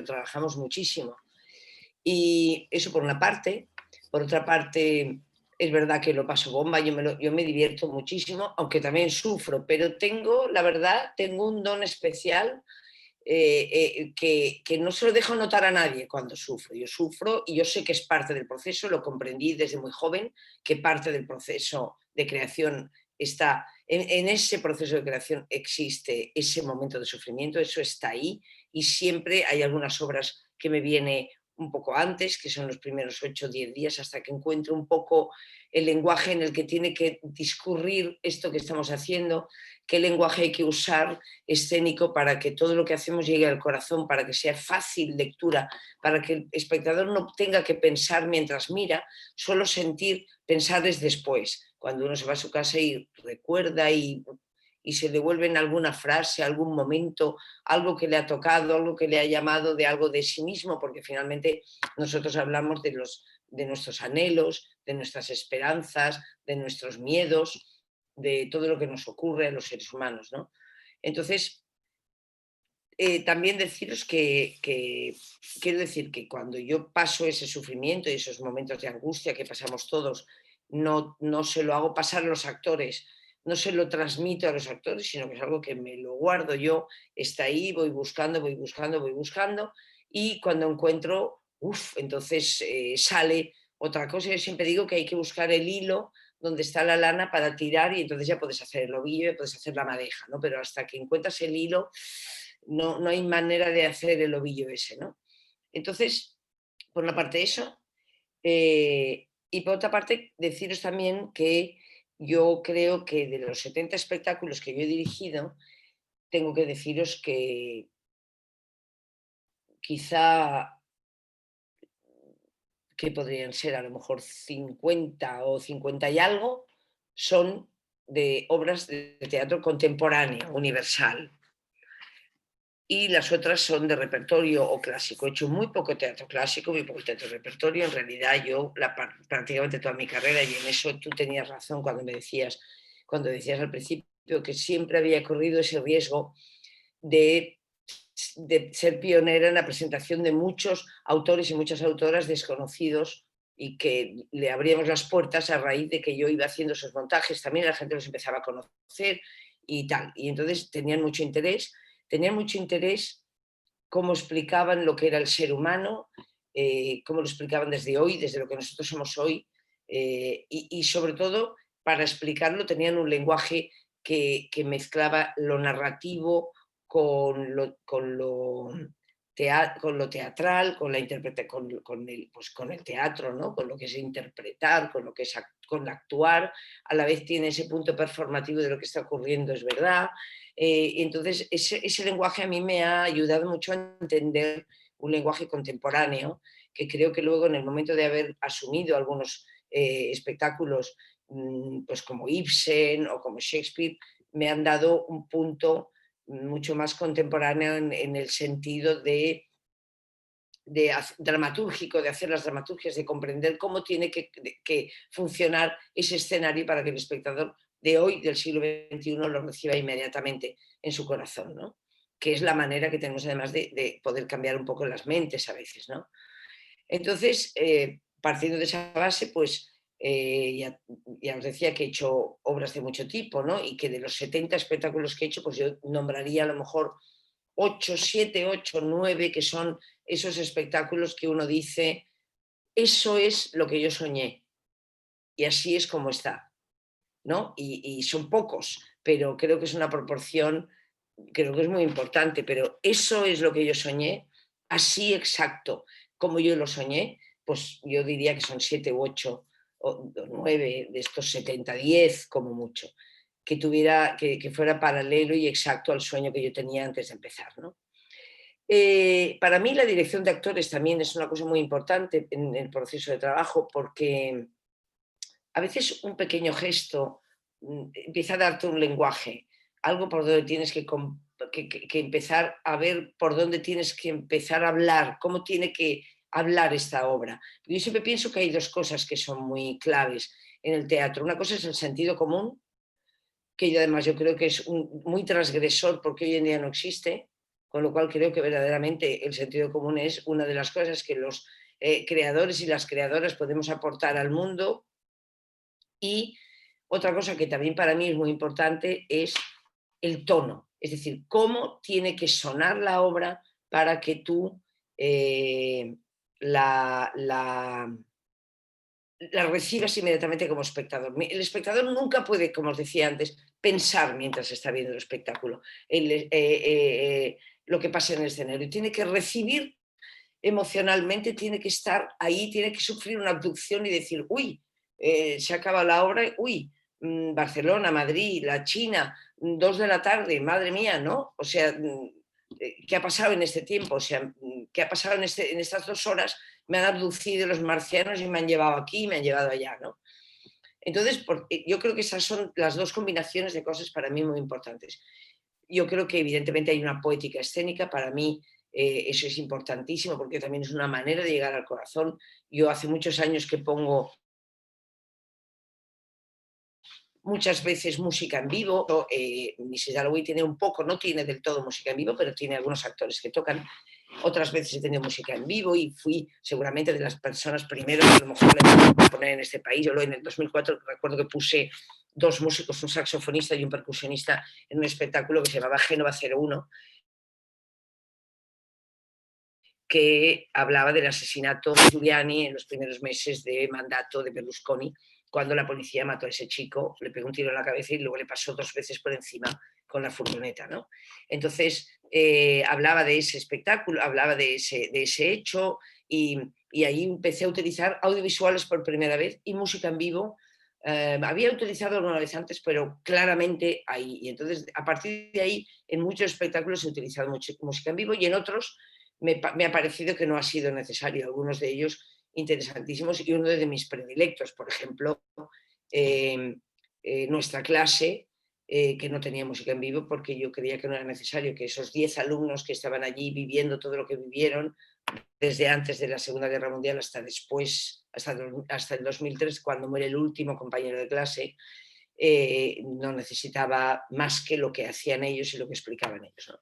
trabajamos muchísimo. Y eso por una parte. Por otra parte, es verdad que lo paso bomba, yo me divierto muchísimo, aunque también sufro, pero la verdad, tengo un don especial que no se lo dejo notar a nadie cuando sufro. Yo sufro y yo sé que es parte del proceso, lo comprendí desde muy joven, que parte del proceso de creación está, en ese proceso de creación existe ese momento de sufrimiento, eso está ahí, y siempre hay algunas obras que me viene un poco antes, que son los primeros 8 o 10 días, hasta que encuentro un poco el lenguaje en el que tiene que discurrir esto que estamos haciendo, qué lenguaje hay que usar escénico para que todo lo que hacemos llegue al corazón, para que sea fácil lectura, para que el espectador no tenga que pensar mientras mira, solo sentir, pensar es después, cuando uno se va a su casa y recuerda y se devuelven alguna frase, algún momento, algo que le ha tocado, algo que le ha llamado de algo de sí mismo, porque finalmente nosotros hablamos de nuestros anhelos, de nuestras esperanzas, de nuestros miedos, de todo lo que nos ocurre a los seres humanos, ¿no? Entonces, también deciros que quiero decir que cuando yo paso ese sufrimiento y esos momentos de angustia que pasamos todos, no se lo hago pasar a los actores, no se lo transmito a los actores, sino que es algo que me lo guardo yo, está ahí, voy buscando, voy buscando, voy buscando, y cuando encuentro, entonces sale otra cosa. Yo siempre digo que hay que buscar el hilo donde está la lana para tirar, y entonces ya puedes hacer el ovillo, ya puedes hacer la madeja, ¿no? Pero hasta que encuentras el hilo, no hay manera de hacer el ovillo ese, ¿no? Entonces, por una parte eso, y por otra parte deciros también que yo creo que de los 70 espectáculos que yo he dirigido, tengo que deciros que quizá que podrían ser a lo mejor 50 o 50 y algo, son de obras de teatro contemporáneo, universal. Y las otras son de repertorio o clásico. He hecho muy poco teatro clásico, muy poco teatro de repertorio. En realidad yo prácticamente toda mi carrera, y en eso tú tenías razón cuando decías al principio que siempre había corrido ese riesgo de ser pionera en la presentación de muchos autores y muchas autoras desconocidos, y que le abríamos las puertas a raíz de que yo iba haciendo esos montajes. También la gente los empezaba a conocer y tal. Y entonces tenían mucho interés cómo explicaban lo que era el ser humano, cómo lo explicaban desde hoy, desde lo que nosotros somos hoy, y sobre todo para explicarlo tenían un lenguaje que mezclaba lo narrativo con lo teatral, con la con el teatro, ¿no? Con lo que es interpretar, con lo que es con actuar, a la vez tiene ese punto performativo de lo que está ocurriendo, es verdad. Entonces, ese lenguaje a mí me ha ayudado mucho a entender un lenguaje contemporáneo, que creo que luego, en el momento de haber asumido algunos espectáculos, pues como Ibsen o como Shakespeare, me han dado un punto mucho más contemporáneo en el sentido dramatúrgico, de hacer las dramaturgias, de comprender cómo tiene que funcionar ese escenario para que el espectador de hoy, del siglo XXI, lo reciba inmediatamente en su corazón, ¿no? Que es la manera que tenemos además de poder cambiar un poco las mentes a veces, ¿no? Entonces, partiendo de esa base, pues ya os decía que he hecho obras de mucho tipo, ¿no? Y que de los 70 espectáculos que he hecho, pues yo nombraría a lo mejor 8, 7, 8, 9, que son esos espectáculos que uno dice, eso es lo que yo soñé y así es como está, ¿no? Y son pocos, pero creo que es una proporción, creo que es muy importante, pero eso es lo que yo soñé, así exacto como yo lo soñé, pues yo diría que son 7 u 8 o 9 de estos 70, 10 como mucho, que fuera paralelo y exacto al sueño que yo tenía antes de empezar, ¿no? Para mí la dirección de actores también es una cosa muy importante en el proceso de trabajo, porque a veces un pequeño gesto empieza a darte un lenguaje, algo por donde tienes que empezar a ver, por dónde tienes que empezar a hablar, cómo tiene que hablar esta obra. Yo siempre pienso que hay dos cosas que son muy claves en el teatro. Una cosa es el sentido común, que yo además yo creo que es muy transgresor porque hoy en día no existe, con lo cual creo que verdaderamente el sentido común es una de las cosas que los creadores y las creadoras podemos aportar al mundo. Y otra cosa que también para mí es muy importante es el tono, es decir, cómo tiene que sonar la obra para que tú eh, la, la, la recibas inmediatamente como espectador. El espectador nunca puede, como os decía antes, pensar mientras está viendo el espectáculo, lo que pasa en el escenario. Tiene que recibir emocionalmente, tiene que estar ahí, tiene que sufrir una abducción y decir, uy, se acaba la obra, uy, Barcelona, Madrid, la China, 2 de la tarde, madre mía, ¿no? O sea, ¿qué ha pasado en este tiempo? O sea, ¿qué ha pasado en estas 2 horas? Me han abducido los marcianos y me han llevado aquí y me han llevado allá, ¿no? Entonces, yo creo que esas son las dos combinaciones de cosas para mí muy importantes. Yo creo que evidentemente hay una poética escénica, para mí eso es importantísimo porque también es una manera de llegar al corazón. Yo hace muchos años que pongo muchas veces música en vivo. Mrs. Dalloway tiene un poco, no tiene del todo música en vivo, pero tiene algunos actores que tocan. Otras veces he tenido música en vivo y fui seguramente de las personas primeras que a lo mejor le a poner en este país. Yo en el 2004 recuerdo que puse 2 músicos, un saxofonista y un percusionista, en un espectáculo que se llamaba Génova 01, que hablaba del asesinato de Giuliani en los primeros meses de mandato de Berlusconi, cuando la policía mató a ese chico, le pegó un tiro en la cabeza y luego le pasó 2 veces por encima con la furgoneta, ¿no? Entonces, hablaba de ese espectáculo, hablaba de ese hecho y ahí empecé a utilizar audiovisuales por primera vez y música en vivo. Había utilizado alguna vez antes, pero claramente ahí. Y entonces, a partir de ahí, en muchos espectáculos he utilizado música en vivo y en otros me ha parecido que no ha sido necesario, algunos de ellos interesantísimos y uno de mis predilectos, por ejemplo, eh, nuestra clase, que no tenía música en vivo porque yo creía que no era necesario, que esos 10 alumnos que estaban allí viviendo todo lo que vivieron desde antes de la Segunda Guerra Mundial hasta después, hasta el 2003, cuando muere el último compañero de clase, no necesitaba más que lo que hacían ellos y lo que explicaban ellos, ¿no?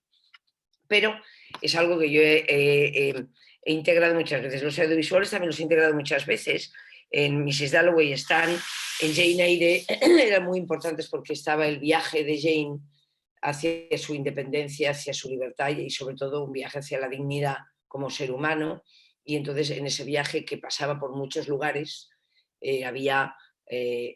Pero es algo que yo he integrado muchas veces. Los audiovisuales también los he integrado muchas veces. En Mrs. Dalloway están, en Jane Eyre eran muy importantes porque estaba el viaje de Jane hacia su independencia, hacia su libertad y sobre todo un viaje hacia la dignidad como ser humano. Y entonces en ese viaje que pasaba por muchos lugares había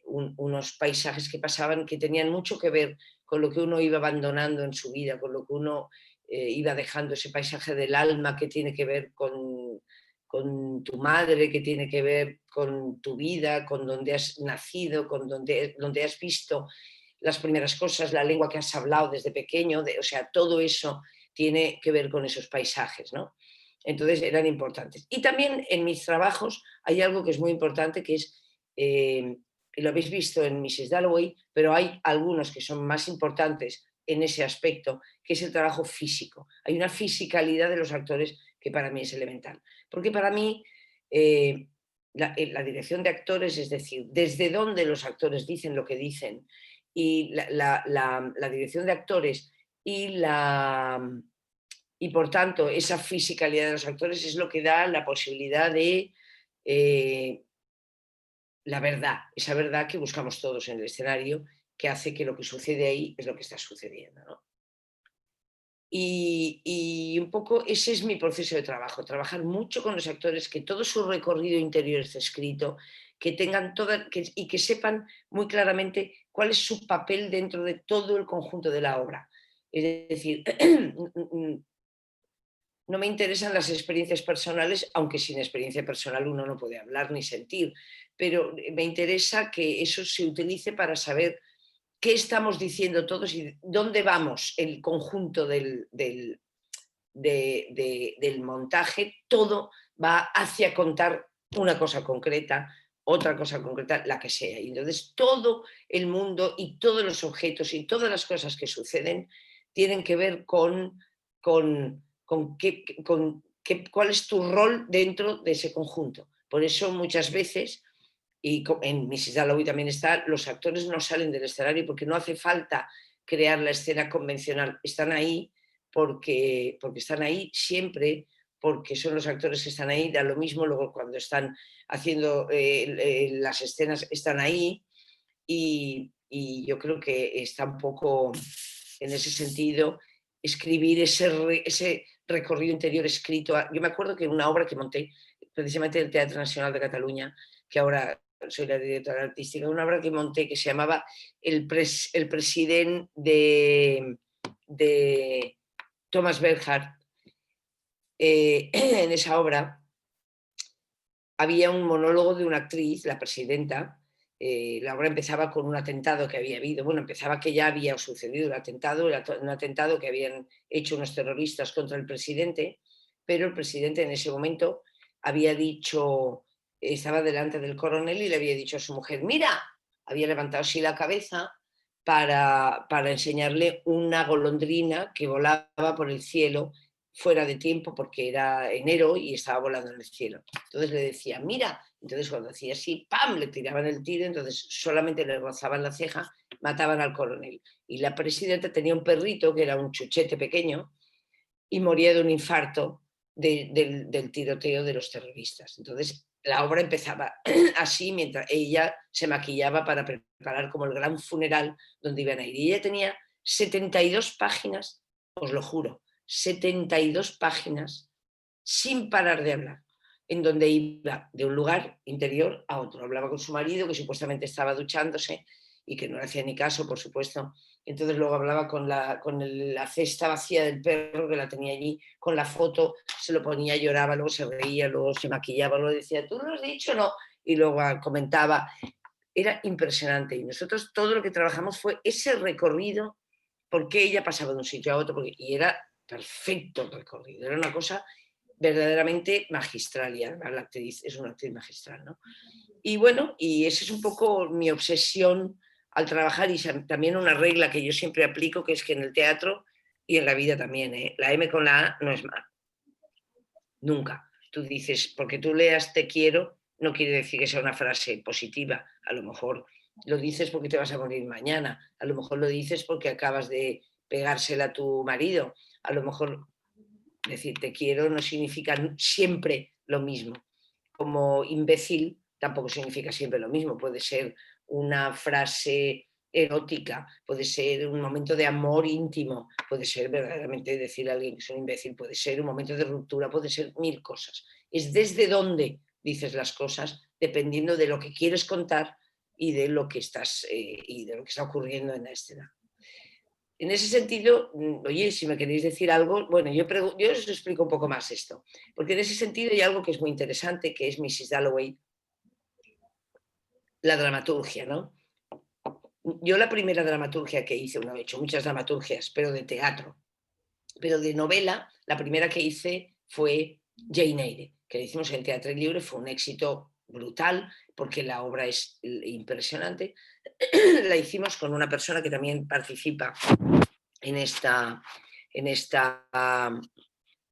unos paisajes que pasaban que tenían mucho que ver con lo que uno iba abandonando en su vida, con lo que uno iba dejando, ese paisaje del alma que tiene que ver con tu madre, que tiene que ver con tu vida, con donde has nacido, con donde has visto las primeras cosas, la lengua que has hablado desde pequeño, o sea, todo eso tiene que ver con esos paisajes, ¿no? Entonces eran importantes. Y también en mis trabajos hay algo que es muy importante, que es, lo habéis visto en Mrs. Dalloway, pero hay algunos que son más importantes en ese aspecto, que es el trabajo físico. Hay una fisicalidad de los actores que para mí es elemental. Porque para mí la dirección de actores, es decir, desde dónde los actores dicen lo que dicen, y la dirección de actores y por tanto esa fisicalidad de los actores es lo que da la posibilidad de la verdad, esa verdad que buscamos todos en el escenario, que hace que lo que sucede ahí es lo que está sucediendo, ¿no? Y un poco ese es mi proceso de trabajo, trabajar mucho con los actores, que todo su recorrido interior esté escrito, que tengan y que sepan muy claramente cuál es su papel dentro de todo el conjunto de la obra. Es decir, no me interesan las experiencias personales, aunque sin experiencia personal uno no puede hablar ni sentir, pero me interesa que eso se utilice para saber qué estamos diciendo todos y dónde vamos el conjunto del montaje. Todo va hacia contar una cosa concreta, otra cosa concreta, la que sea. Y entonces todo el mundo y todos los objetos y todas las cosas que suceden tienen que ver cuál es tu rol dentro de ese conjunto. Por eso muchas veces, y en Mrs. Dalloway también está, los actores no salen del escenario porque no hace falta crear la escena convencional, están ahí porque están ahí siempre, porque son los actores que están ahí, da lo mismo, luego cuando están haciendo las escenas están ahí, y yo creo que está un poco en ese sentido escribir ese recorrido interior escrito. Yo me acuerdo que en una obra que monté precisamente en el Teatro Nacional de Cataluña, que ahora soy la directora artística, una obra que monté que se llamaba El presidente de Thomas Bernhard. En esa obra había un monólogo de una actriz, la presidenta. La obra empezaba con un atentado que había habido. Bueno, empezaba que ya había sucedido un atentado que habían hecho unos terroristas contra el presidente, pero el presidente en ese momento había dicho, estaba delante del coronel y le había dicho a su mujer, mira, había levantado así la cabeza para enseñarle una golondrina que volaba por el cielo fuera de tiempo porque era enero y estaba volando en el cielo. Entonces le decía, mira, entonces cuando hacía así, ¡pam!, le tiraban el tiro, entonces solamente le rozaban la ceja, mataban al coronel. Y la presidenta tenía un perrito que era un chuchete pequeño y moría de un infarto del tiroteo de los terroristas. Entonces la obra empezaba así mientras ella se maquillaba para preparar como el gran funeral donde iban a ir. Y ella tenía 72 páginas, os lo juro, 72 páginas sin parar de hablar, en donde iba de un lugar interior a otro. Hablaba con su marido, que supuestamente estaba duchándose y que no le hacía ni caso, por supuesto. Entonces luego hablaba con la cesta vacía del perro, que la tenía allí, con la foto, se lo ponía, lloraba, luego se reía, luego se maquillaba, luego decía, ¿tú lo has dicho? No. Y luego comentaba. Era impresionante. Y nosotros todo lo que trabajamos fue ese recorrido, porque ella pasaba de un sitio a otro, y era perfecto el recorrido. Era una cosa verdaderamente magistral, y además la actriz es una actriz magistral, ¿no? Y bueno, y esa es un poco mi obsesión al trabajar, y también una regla que yo siempre aplico, que es que en el teatro y en la vida también, la M con la A no es mal. Nunca. Tú dices, porque tú leas te quiero, no quiere decir que sea una frase positiva. A lo mejor lo dices porque te vas a morir mañana. A lo mejor lo dices porque acabas de pegársela a tu marido. A lo mejor decir te quiero no significa siempre lo mismo. Como imbécil tampoco significa siempre lo mismo. Puede ser una frase erótica, puede ser un momento de amor íntimo, puede ser verdaderamente decir a alguien que es un imbécil, puede ser un momento de ruptura, puede ser mil cosas. Es desde dónde dices las cosas, dependiendo de lo que quieres contar y de lo que y de lo que está ocurriendo en la escena. En ese sentido, oye, si me queréis decir algo, bueno, yo os explico un poco más esto, porque en ese sentido hay algo que es muy interesante, que es Mrs. Dalloway, la dramaturgia, ¿no? Yo la primera dramaturgia que hice, he hecho muchas dramaturgias, pero de teatro, pero de novela, la primera que hice fue Jane Eyre, que la hicimos en Teatro Libre, fue un éxito brutal, porque la obra es impresionante. La hicimos con una persona que también participa en esta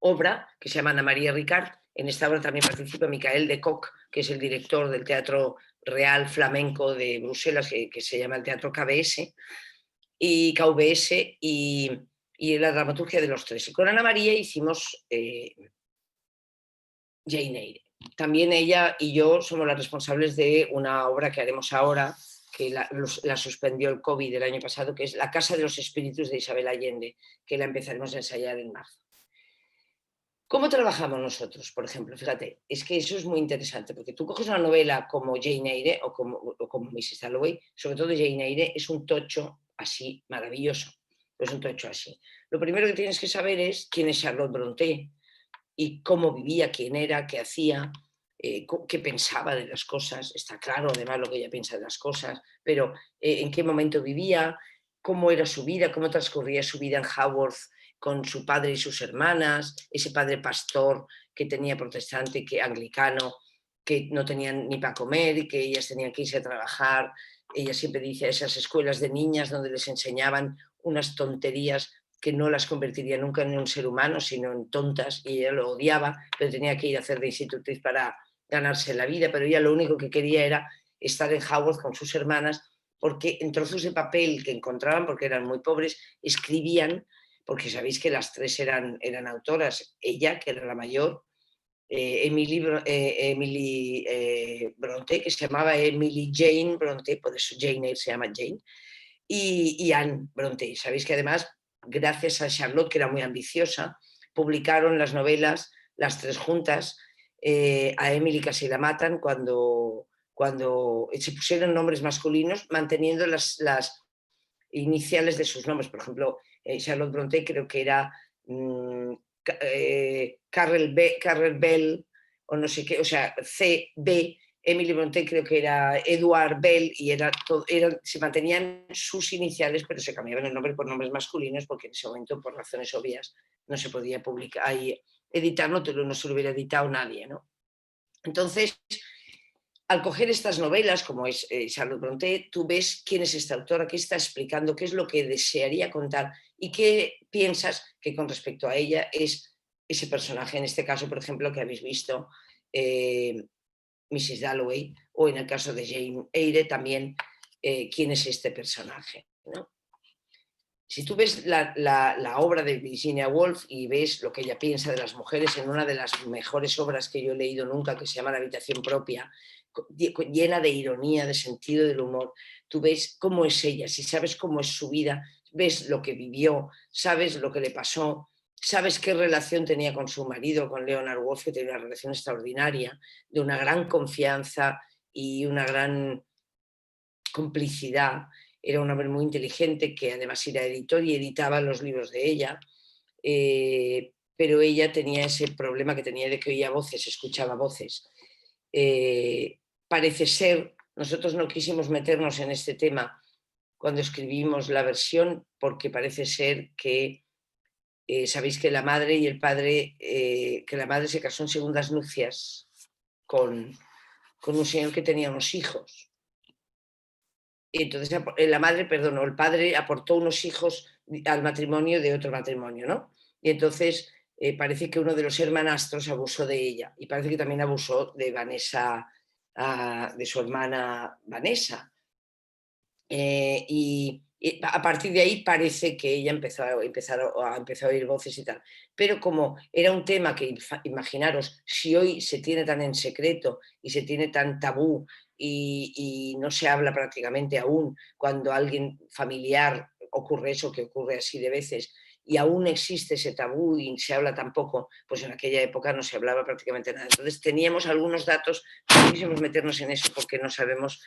obra, que se llama Ana María Ricard. En esta obra también participa Michael de Kock, que es el director del Teatro Real Flamenco de Bruselas, que se llama el Teatro KBS y KVS, y la dramaturgia de los tres. Y con Ana María hicimos Jane Eyre. También ella y yo somos las responsables de una obra que haremos ahora, que la suspendió el COVID el año pasado, que es La Casa de los Espíritus de Isabel Allende, que la empezaremos a ensayar en marzo. ¿Cómo trabajamos nosotros, por ejemplo? Fíjate, es que eso es muy interesante, porque tú coges una novela como Jane Eyre o como Mrs. Dalloway, sobre todo Jane Eyre, es un tocho así maravilloso, es un tocho así. Lo primero que tienes que saber es quién es Charlotte Brontë y cómo vivía, quién era, qué hacía, qué pensaba de las cosas. Está claro además lo que ella piensa de las cosas, pero en qué momento vivía, cómo era su vida, cómo transcurría su vida en Haworth con su padre y sus hermanas, ese padre pastor que tenía protestante, que anglicano, que no tenían ni para comer y que ellas tenían que irse a trabajar. Ella siempre dice, esas escuelas de niñas donde les enseñaban unas tonterías que no las convertiría nunca en un ser humano, sino en tontas, y ella lo odiaba, pero tenía que ir a hacer de institutriz para ganarse la vida, pero ella lo único que quería era estar en Haworth con sus hermanas, porque en trozos de papel que encontraban, porque eran muy pobres, escribían porque sabéis que las tres eran autoras. Ella, que era la mayor, Emily Bronte, que se llamaba Emily Jane Bronte, por eso Jane Eyre se llama Jane, y Anne Bronte. Sabéis que además, gracias a Charlotte, que era muy ambiciosa, publicaron las novelas, las tres juntas. A Emily casi la matan cuando se pusieron nombres masculinos, manteniendo las iniciales de sus nombres. Por ejemplo, Charlotte Bronte creo que era Carrel Bell, o no sé qué, o sea, C.B. Emily Bronte creo que era Edward Bell, y se mantenían sus iniciales, pero se cambiaban el nombre por nombres masculinos, porque en ese momento, por razones obvias, no se podía publicar, editar, no se lo hubiera editado nadie, ¿no? Entonces, al coger estas novelas, como es Charlotte Bronte, tú ves quién es esta autora, qué está explicando, qué es lo que desearía contar y qué piensas que con respecto a ella es ese personaje. En este caso, por ejemplo, que habéis visto, Mrs. Dalloway, o en el caso de Jane Eyre también, quién es este personaje, ¿no? Si tú ves la obra de Virginia Woolf y ves lo que ella piensa de las mujeres en una de las mejores obras que yo he leído nunca, que se llama La habitación propia, llena de ironía, de sentido del humor, tú ves cómo es ella, si sabes cómo es su vida, ves lo que vivió, sabes lo que le pasó, sabes qué relación tenía con su marido, con Leonard Woolf, que tenía una relación extraordinaria, de una gran confianza y una gran complicidad. Era un hombre muy inteligente que además era editor y editaba los libros de ella, pero ella tenía ese problema que tenía de que oía voces, escuchaba voces. Parece ser, nosotros no quisimos meternos en este tema cuando escribimos la versión, porque parece ser que sabéis que la madre y el padre, que la madre se casó en segundas nupcias con un señor que tenía unos hijos. Y entonces la madre, perdón, o el padre aportó unos hijos al matrimonio de otro matrimonio, ¿no? Y entonces parece que uno de los hermanastros abusó de ella, y parece que también abusó de Vanessa, de su hermana Vanessa. Y a partir de ahí parece que ella empezó a oír voces y tal. Pero como era un tema que, imaginaros, si hoy se tiene tan en secreto y se tiene tan tabú y no se habla prácticamente aún, cuando alguien familiar ocurre eso, que ocurre así de veces, y aún existe ese tabú y se habla tan poco, pues en aquella época no se hablaba prácticamente nada. Entonces teníamos algunos datos, no quisimos meternos en eso porque no sabíamos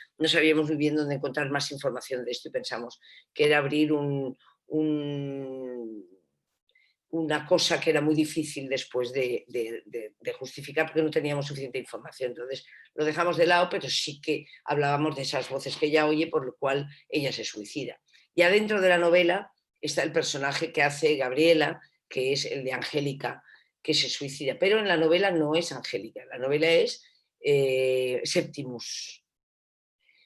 muy bien dónde encontrar más información de esto, y pensamos que era abrir una cosa que era muy difícil después de justificar, porque no teníamos suficiente información. Entonces lo dejamos de lado, pero sí que hablábamos de esas voces que ella oye, por lo cual ella se suicida. Y adentro de la novela está el personaje que hace Gabriela, que es el de Angélica, que se suicida. Pero en la novela no es Angélica, la novela es Septimus.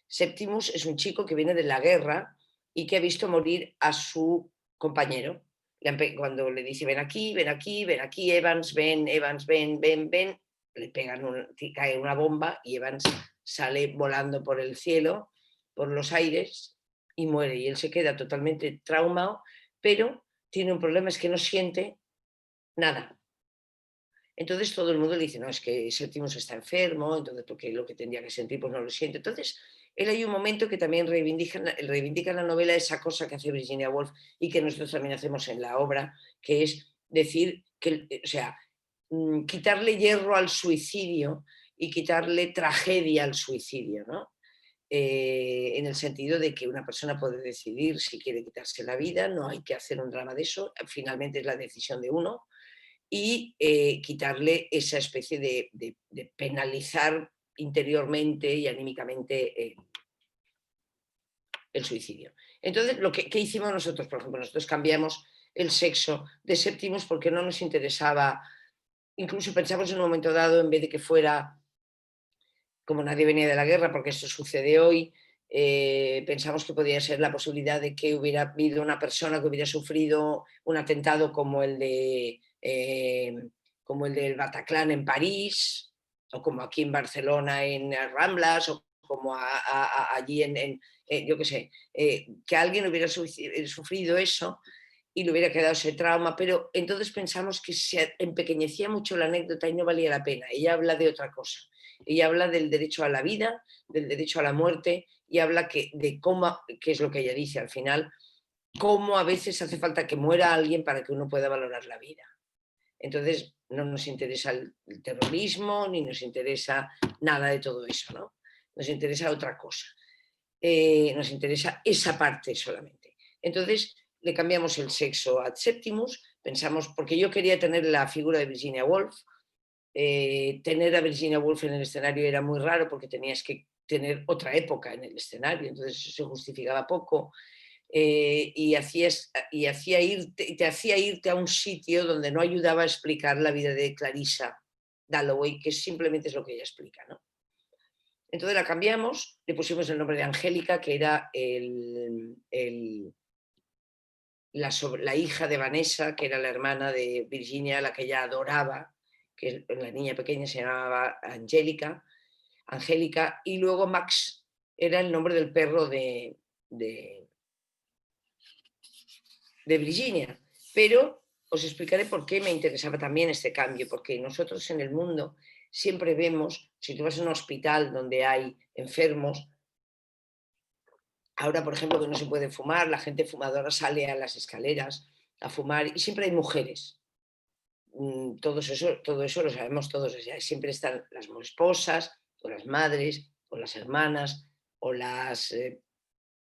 Septimus es un chico que viene de la guerra y que ha visto morir a su compañero. Cuando le dice, ven aquí, ven aquí, ven aquí, Evans, ven, le pegan cae una bomba y Evans sale volando por el cielo, por los aires, y muere. Y él se queda totalmente traumado, pero tiene un problema, es que no siente nada. Entonces todo el mundo le dice, no, es que Septimus está enfermo, entonces porque lo que tendría que sentir pues no lo siente. Entonces él hay un momento que también reivindica en la novela esa cosa que hace Virginia Woolf y que nosotros también hacemos en la obra, que es decir que, o sea, quitarle hierro al suicidio y quitarle tragedia al suicidio, ¿no? En el sentido de que una persona puede decidir si quiere quitarse la vida, no hay que hacer un drama de eso, finalmente es la decisión de uno, y quitarle esa especie de penalizar interiormente y anímicamente el suicidio. Entonces, ¿qué hicimos nosotros? Por ejemplo, nosotros cambiamos el sexo de Septimus porque no nos interesaba, incluso pensamos en un momento dado, en vez de que fuera, como nadie venía de la guerra, porque esto sucede hoy, pensamos que podría ser la posibilidad de que hubiera habido una persona que hubiera sufrido un atentado como el del Bataclan en París, o como aquí en Barcelona en Ramblas, o como allí yo qué sé, que alguien hubiera sufrido eso, y le hubiera quedado ese trauma, pero entonces pensamos que se empequeñecía mucho la anécdota y no valía la pena. Ella habla de otra cosa. Ella habla del derecho a la vida, del derecho a la muerte, y habla de cómo, que es lo que ella dice al final, cómo a veces hace falta que muera alguien para que uno pueda valorar la vida. Entonces, no nos interesa el terrorismo, ni nos interesa nada de todo eso, ¿no? Nos interesa otra cosa. Nos interesa esa parte solamente. Entonces, le cambiamos el sexo ad septimus, pensamos, porque yo quería tener la figura de Virginia Woolf. Tener a Virginia Woolf en el escenario era muy raro porque tenías que tener otra época en el escenario, entonces eso se justificaba poco. Y te hacía irte a un sitio donde no ayudaba a explicar la vida de Clarissa Dalloway, que simplemente es lo que ella explica, ¿no? Entonces la cambiamos, le pusimos el nombre de Angélica, que era la hija de Vanessa, que era la hermana de Virginia, la que ella adoraba, que la niña pequeña se llamaba Angélica, y luego Max era el nombre del perro de Virginia. Pero os explicaré por qué me interesaba también este cambio, porque nosotros en el mundo siempre vemos, si tú vas a un hospital donde hay enfermos, ahora por ejemplo que no se puede fumar, la gente fumadora sale a las escaleras a fumar y siempre hay mujeres. Todo eso lo sabemos todos. Siempre están las esposas, o las madres, o las hermanas, o las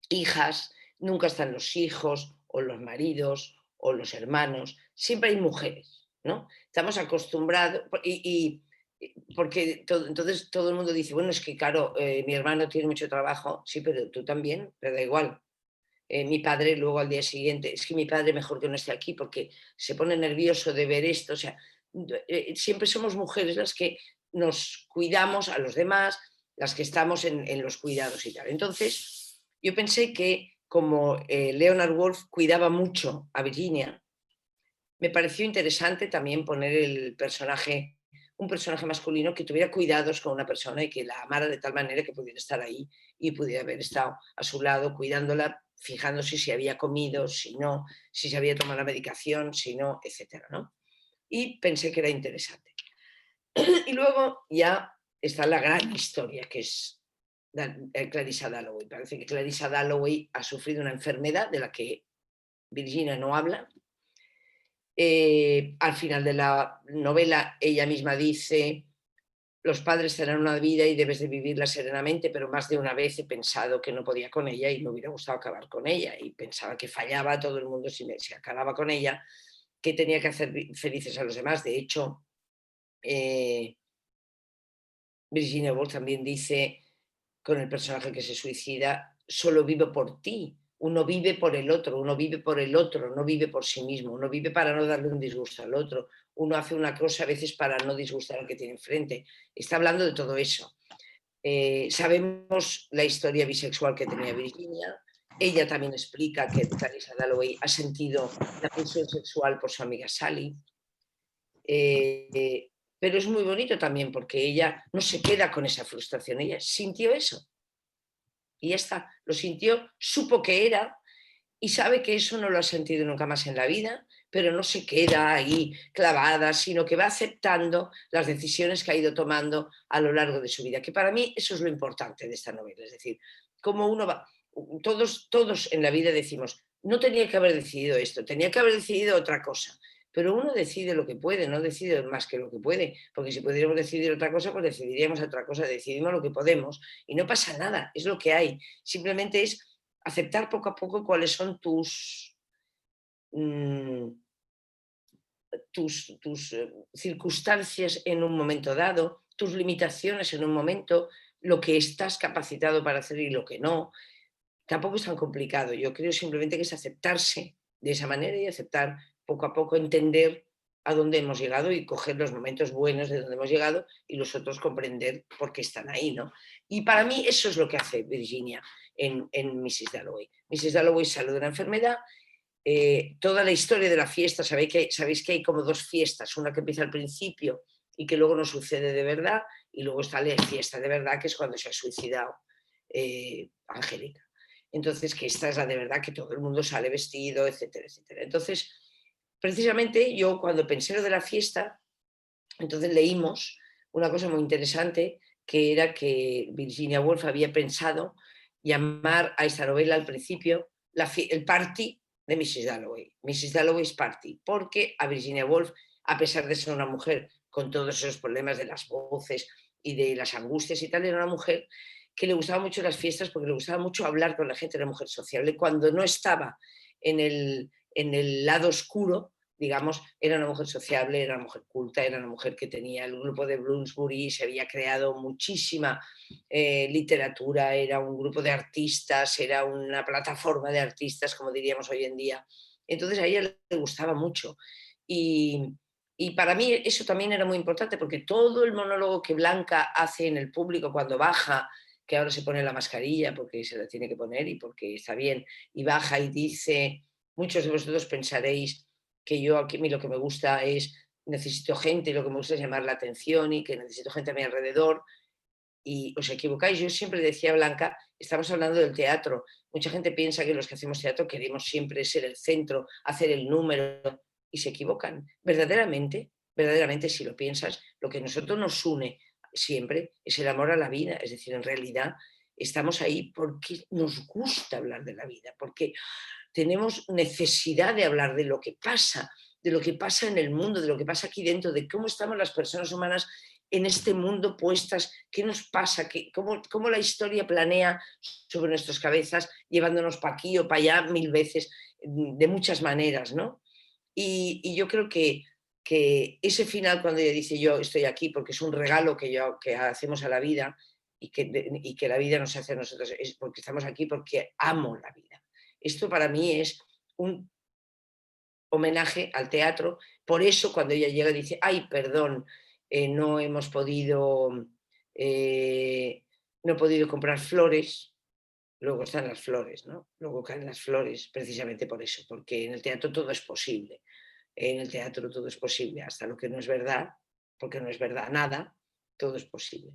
hijas, nunca están los hijos, o los maridos, o los hermanos, siempre hay mujeres, ¿no? Estamos acostumbrados, porque entonces todo el mundo dice, bueno, es que claro, mi hermano tiene mucho trabajo, sí, pero tú también, pero da igual. Mi padre luego al día siguiente, es que mi padre mejor que no esté aquí porque se pone nervioso de ver esto, o sea, siempre somos mujeres las que nos cuidamos a los demás, las que estamos en los cuidados y tal. Entonces, yo pensé que como Leonard Woolf cuidaba mucho a Virginia, me pareció interesante también poner un personaje masculino que tuviera cuidados con una persona y que la amara de tal manera que pudiera estar ahí y pudiera haber estado a su lado cuidándola, fijándose si había comido, si no, si se había tomado la medicación, si no, etcétera, ¿no? Y pensé que era interesante. Y luego ya está la gran historia, que es Clarissa Dalloway. Parece que Clarissa Dalloway ha sufrido una enfermedad de la que Virginia no habla. Al final de la novela ella misma dice, los padres te dan una vida y debes de vivirla serenamente, pero más de una vez he pensado que no podía con ella y me hubiera gustado acabar con ella y pensaba que fallaba a todo el mundo si acababa con ella, que tenía que hacer felices a los demás. De hecho, Virginia Woolf también dice con el personaje que se suicida, solo vivo por ti. Uno vive por el otro, uno vive por el otro, no vive por sí mismo, uno vive para no darle un disgusto al otro, uno hace una cosa a veces para no disgustar al que tiene enfrente. Está hablando de todo eso. Sabemos la historia bisexual que tenía Virginia. Ella también explica que Clarissa Dalloway ha sentido la pulsión sexual por su amiga Sally. Pero es muy bonito también porque ella no se queda con esa frustración, ella sintió eso y ya está, lo sintió, supo que era y sabe que eso no lo ha sentido nunca más en la vida, pero no se queda ahí clavada, sino que va aceptando las decisiones que ha ido tomando a lo largo de su vida, que para mí eso es lo importante de esta novela, es decir, cómo uno va, todos en la vida decimos, no tenía que haber decidido esto, tenía que haber decidido otra cosa, pero uno decide lo que puede, no decide más que lo que puede, porque si pudiéramos decidir otra cosa, pues decidiríamos otra cosa, decidimos lo que podemos y no pasa nada, es lo que hay, simplemente es aceptar poco a poco cuáles son tus circunstancias en un momento dado, tus limitaciones en un momento, lo que estás capacitado para hacer y lo que no. Tampoco es tan complicado. Yo creo simplemente que es aceptarse de esa manera y aceptar poco a poco, entender a dónde hemos llegado y coger los momentos buenos de donde hemos llegado y los otros comprender por qué están ahí, ¿no? Y para mí eso es lo que hace Virginia en Mrs. Dalloway. Mrs. Dalloway sale de una enfermedad, toda la historia de la fiesta, sabéis que hay como dos fiestas, una que empieza al principio y que luego no sucede de verdad, y luego está la fiesta de verdad, que es cuando se ha suicidado Angélica. Entonces, que esta es la de verdad, que todo el mundo sale vestido, etcétera, etcétera. Entonces, precisamente yo cuando pensé lo de la fiesta, entonces leímos una cosa muy interesante, que era que Virginia Woolf había pensado llamar a esta novela al principio el party de Mrs. Dalloway, Mrs. Dalloway's Party, porque a Virginia Woolf, a pesar de ser una mujer con todos esos problemas de las voces y de las angustias y tal, era una mujer que le gustaban mucho las fiestas porque le gustaba mucho hablar con la gente, era una mujer sociable. Cuando no estaba en el lado oscuro, digamos, era una mujer sociable, era una mujer culta, era una mujer que tenía el grupo de Bloomsbury, se había creado muchísima literatura, era un grupo de artistas, era una plataforma de artistas, como diríamos hoy en día. Entonces a ella le gustaba mucho. Y, y para mí eso también era muy importante porque todo el monólogo que Blanca hace en el público cuando baja, que ahora se pone la mascarilla porque se la tiene que poner y porque está bien, y baja y dice, muchos de vosotros pensaréis que yo aquí a mí lo que me gusta es, necesito gente, lo que me gusta es llamar la atención y que necesito gente a mi alrededor. Y os equivocáis, yo siempre decía, Blanca, estamos hablando del teatro. Mucha gente piensa que los que hacemos teatro queremos siempre ser el centro, hacer el número, y se equivocan. Verdaderamente, verdaderamente, si lo piensas, lo que a nosotros nos une siempre es el amor a la vida. Es decir, en realidad estamos ahí porque nos gusta hablar de la vida, porque tenemos necesidad de hablar de lo que pasa en el mundo, de lo que pasa aquí dentro, de cómo estamos las personas humanas en este mundo puestas, qué nos pasa, cómo la historia planea sobre nuestras cabezas, llevándonos para aquí o para allá 1000 veces, de muchas maneras, ¿no? Y yo creo que ese final, cuando ella dice yo estoy aquí porque es un regalo que hacemos a la vida y que la vida nos hace a nosotros, es porque estamos aquí porque amo la vida. Esto para mí es un homenaje al teatro. Por eso cuando ella llega y dice, ay, perdón, no hemos podido, eh, no he podido comprar flores, luego están las flores, ¿no? Luego caen las flores, precisamente por eso, porque en el teatro todo es posible. En el teatro todo es posible, hasta lo que no es verdad, porque no es verdad nada, todo es posible.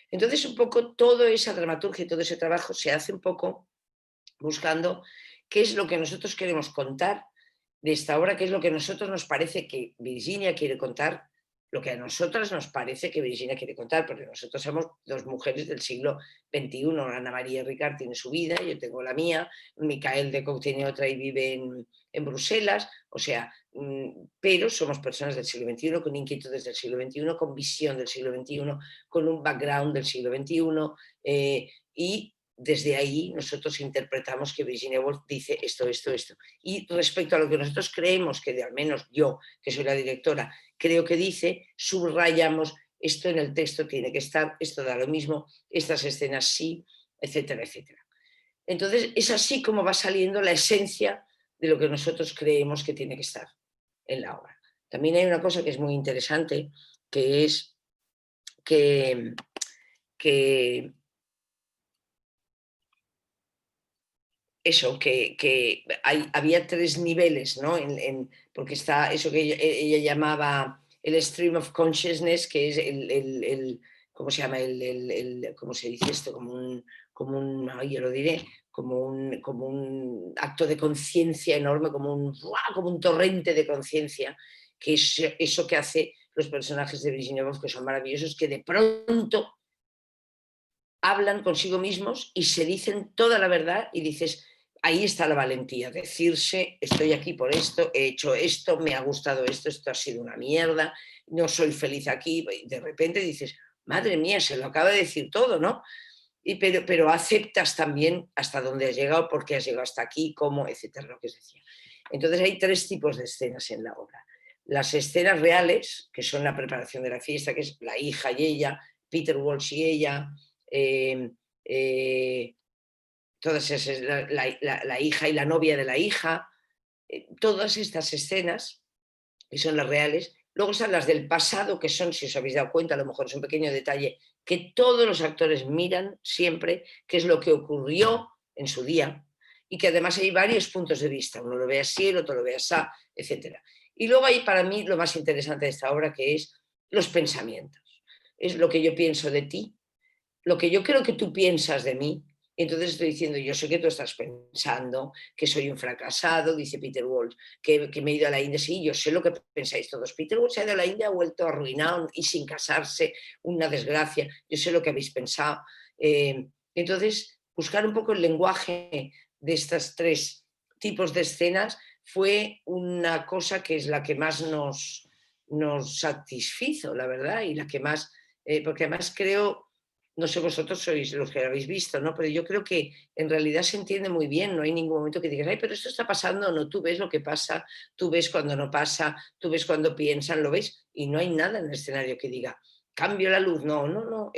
Entonces, un poco toda esa dramaturgia y todo ese trabajo se hace un poco buscando qué es lo que nosotros queremos contar de esta obra, qué es lo que a nosotros nos parece que Virginia quiere contar, lo que a nosotras nos parece que Virginia quiere contar, porque nosotros somos dos mujeres del siglo XXI. Ana María Ricard tiene su vida, yo tengo la mía, Micael de Cou tiene otra y vive en Bruselas, o sea, pero somos personas del siglo XXI, con inquietudes del siglo XXI, con visión del siglo XXI, con un background del siglo XXI, y desde ahí nosotros interpretamos que Virginia Woolf dice esto, esto, esto. Y respecto a lo que nosotros creemos, que al menos yo, que soy la directora, creo que dice, subrayamos esto en el texto tiene que estar, esto da lo mismo, estas escenas sí, etcétera, etcétera. Entonces es así como va saliendo la esencia de lo que nosotros creemos que tiene que estar en la obra. También hay una cosa que es muy interesante, que es que eso, que había 3 niveles, ¿no? Porque está eso que ella llamaba el stream of consciousness, que es ¿cómo se llama? ¿Cómo se dice esto? Ay, yo lo diré, como un acto de conciencia enorme, como un torrente de conciencia, que es eso que hace los personajes de Virginia Woolf, que son maravillosos, que de pronto hablan consigo mismos y se dicen toda la verdad y dices, ahí está la valentía, decirse, estoy aquí por esto, he hecho esto, me ha gustado esto, esto ha sido una mierda, no soy feliz aquí, y de repente dices, madre mía, se lo acaba de decir todo, ¿no? Pero aceptas también hasta dónde has llegado, por qué has llegado hasta aquí, cómo, etcétera, lo que os decía. Entonces hay 3 tipos de escenas en la obra. Las escenas reales, que son la preparación de la fiesta, que es la hija y ella, Peter Walsh y ella, eh, eh, todas esas, la hija y la novia de la hija, todas estas escenas, que son las reales. Luego están las del pasado, que son, si os habéis dado cuenta, a lo mejor es un pequeño detalle, que todos los actores miran siempre, qué es lo que ocurrió en su día, y que además hay varios puntos de vista, uno lo ve así, el otro lo ve así, etc. Y luego hay para mí lo más interesante de esta obra, que es los pensamientos. Es lo que yo pienso de ti, lo que yo creo que tú piensas de mí, Entonces estoy diciendo, yo sé que tú estás pensando que soy un fracasado, dice Peter Walsh, que me he ido a la India. Sí, yo sé lo que pensáis todos. Peter Walsh se ha ido a la India, ha vuelto arruinado y sin casarse, una desgracia. Yo sé lo que habéis pensado. Entonces, buscar un poco el lenguaje de estos tres tipos de escenas fue una cosa que es la que más nos satisfizo, la verdad, y la que más, porque además creo, no sé, vosotros sois los que lo habéis visto, ¿no? Pero yo creo que en realidad se entiende muy bien, no hay ningún momento que digas, ay, pero esto está pasando, no, tú ves lo que pasa, tú ves cuando no pasa, tú ves cuando piensan, lo ves, y no hay nada en el escenario que diga, cambio la luz, no, no, no,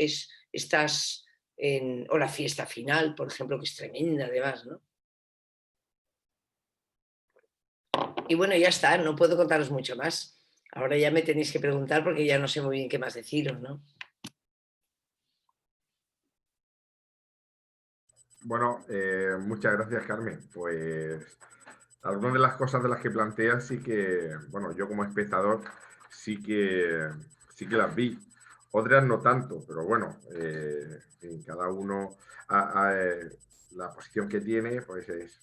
estás en, o la fiesta final, por ejemplo, que es tremenda además, ¿no? Y bueno, ya está, no puedo contaros mucho más. Ahora ya me tenéis que preguntar porque ya no sé muy bien qué más deciros, ¿no? Bueno, muchas gracias, Carmen. Pues algunas de las cosas de las que planteas sí que, bueno, yo como espectador sí que las vi. Otras no tanto, pero bueno, en cada uno la posición que tiene pues es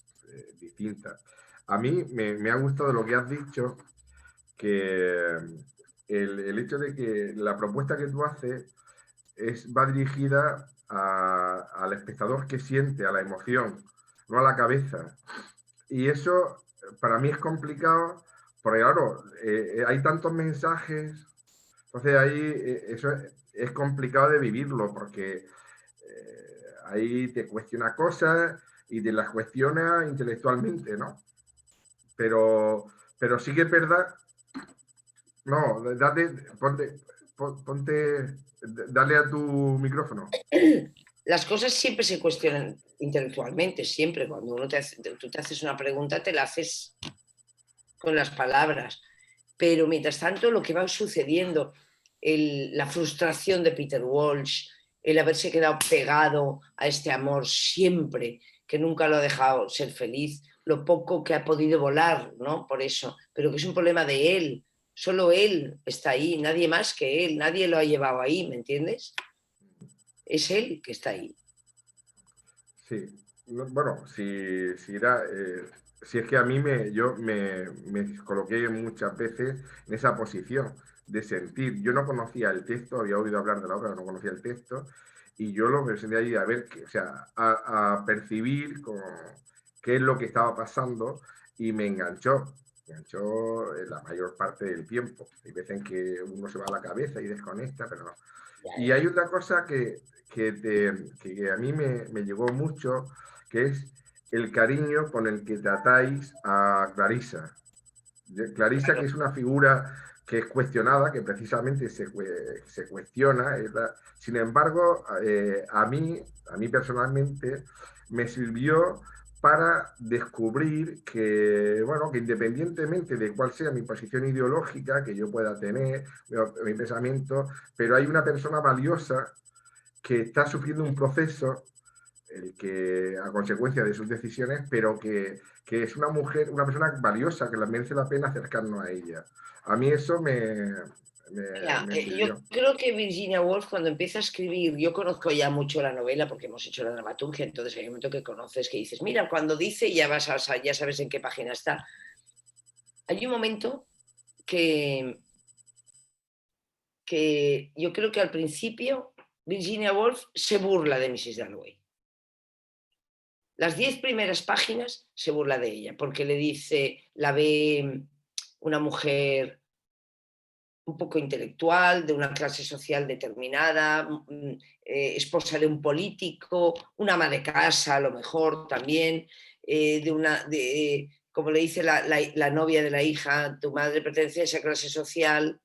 distinta. A mí me ha gustado lo que has dicho, que el hecho de que la propuesta que tú haces va dirigida al espectador que siente, a la emoción, no a la cabeza. Y eso para mí es complicado, porque claro, hay tantos mensajes, entonces ahí eso es complicado de vivirlo, porque ahí te cuestiona cosas y te las cuestiona intelectualmente, ¿no? Pero, pero sí que es verdad, no, ponte, dale a tu micrófono. Las cosas siempre se cuestionan intelectualmente, siempre. Cuando tú te haces una pregunta, te la haces con las palabras. Pero mientras tanto, lo que va sucediendo, la frustración de Peter Walsh, el haberse quedado pegado a este amor siempre, que nunca lo ha dejado ser feliz, lo poco que ha podido volar, ¿no? Por eso, pero que es un problema de él. Solo él está ahí, nadie más que él, nadie lo ha llevado ahí, ¿me entiendes? Es él que está ahí. Sí, bueno, si es que a mí me coloqué muchas veces en esa posición de sentir. Yo no conocía el texto, había oído hablar de la obra, no conocía el texto, y yo lo presenté ahí a ver, o sea, a percibir qué es lo que estaba pasando y me enganchó la mayor parte del tiempo. Hay veces en que uno se va a la cabeza y desconecta, pero no. Ya, Y ya. hay otra cosa que a mí me llegó mucho, que es el cariño con el que tratáis a Clarisa. Clarisa, que es una figura que es cuestionada, que precisamente se cuestiona. Sin embargo, a mí personalmente me sirvió para descubrir que, bueno, que independientemente de cuál sea mi posición ideológica que yo pueda tener, mi pensamiento, pero hay una persona valiosa que está sufriendo un proceso el que a consecuencia de sus decisiones, pero que es una mujer, una persona valiosa, que merece la pena acercarnos a ella. A mí eso Mira, me yo sirvió. creo que Virginia Woolf cuando empieza a escribir, yo conozco ya mucho la novela porque hemos hecho la dramaturgia, entonces hay un momento que conoces que dices, mira, cuando dice ya sabes en qué página está. Hay un momento que, que yo creo que al principio Virginia Woolf se burla de Mrs. Dalloway. Las 10 primeras páginas se burla de ella porque le dice, la ve una mujer un poco intelectual, de una clase social determinada, esposa de un político, una ama de casa a lo mejor también, como le dice la novia de la hija, tu madre pertenece a esa clase social,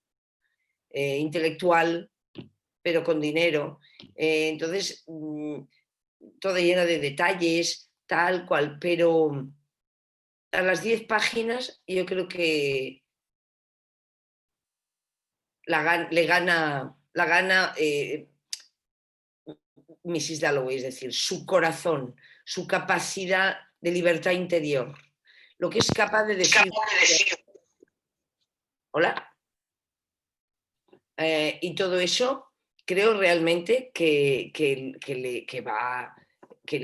intelectual, pero con dinero. Entonces, toda llena de detalles, tal cual, pero a las 10 páginas yo creo que la gana Mrs. Dalloway, es decir, su corazón, su capacidad de libertad interior, lo que es capaz de decir, hola, y todo eso creo realmente que va que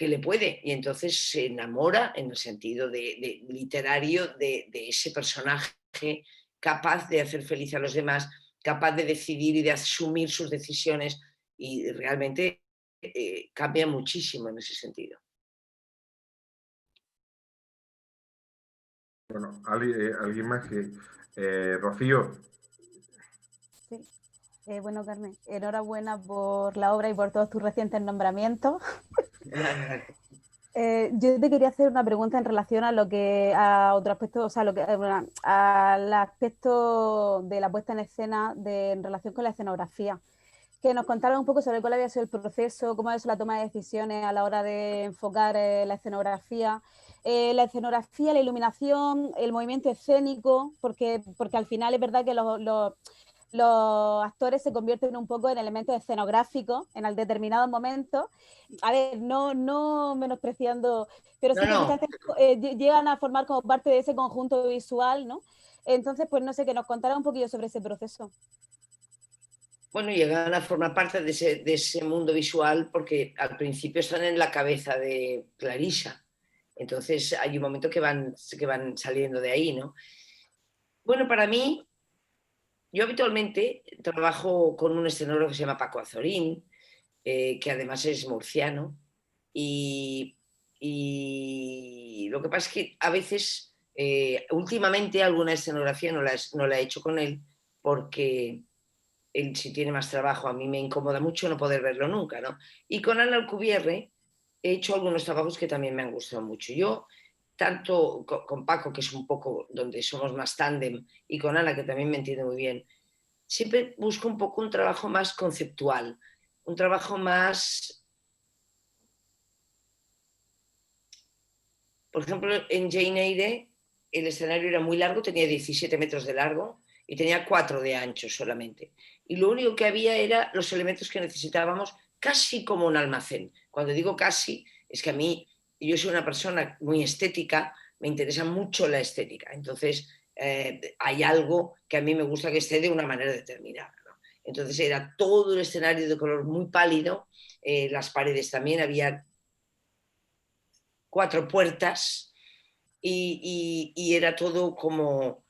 le puede, y entonces se enamora en el sentido literario de ese personaje capaz de hacer feliz a los demás, capaz de decidir y de asumir sus decisiones, y realmente cambia muchísimo en ese sentido. Bueno, alguien más que... Rocío. Sí. Bueno, Carmen, enhorabuena por la obra y por todos tus recientes nombramientos. Yo te quería hacer una pregunta en relación a a otro aspecto, o sea, al aspecto de la puesta en escena en relación con la escenografía. Que nos contaran un poco sobre cuál había sido el proceso, cómo había sido la toma de decisiones a la hora de enfocar la escenografía, la iluminación, el movimiento escénico, porque al final es verdad que los actores se convierten un poco en elementos escenográficos en determinados momentos. A ver, no menospreciando, pero sí que muchas veces llegan a formar como parte de ese conjunto visual, ¿no? Entonces, pues no sé, que nos contara un poquillo sobre ese proceso. Bueno, llegan a formar parte de ese mundo visual porque al principio están en la cabeza de Clarissa. Entonces hay un momento que van saliendo de ahí, ¿no? Bueno, para mí, yo habitualmente trabajo con un escenógrafo que se llama Paco Azorín, que además es murciano, y lo que pasa es que a veces, últimamente, alguna escenografía no la he hecho con él porque él, si tiene más trabajo, a mí me incomoda mucho no poder verlo nunca, ¿no? Y con Ana Alcubierre he hecho algunos trabajos que también me han gustado mucho. Yo, tanto con Paco, que es un poco donde somos más tándem, y con Ana, que también me entiende muy bien, siempre busco un poco un trabajo más conceptual, un trabajo más... Por ejemplo, en Jane Eyre el escenario era muy largo, tenía 17 metros de largo y tenía 4 de ancho solamente. Y lo único que había era los elementos que necesitábamos, casi como un almacén. Cuando digo casi, es que a mí, yo soy una persona muy estética, me interesa mucho la estética. Entonces, hay algo que a mí me gusta que esté de una manera determinada, ¿no? Entonces era todo el escenario de color muy pálido, las paredes también, había 4 puertas y era todo como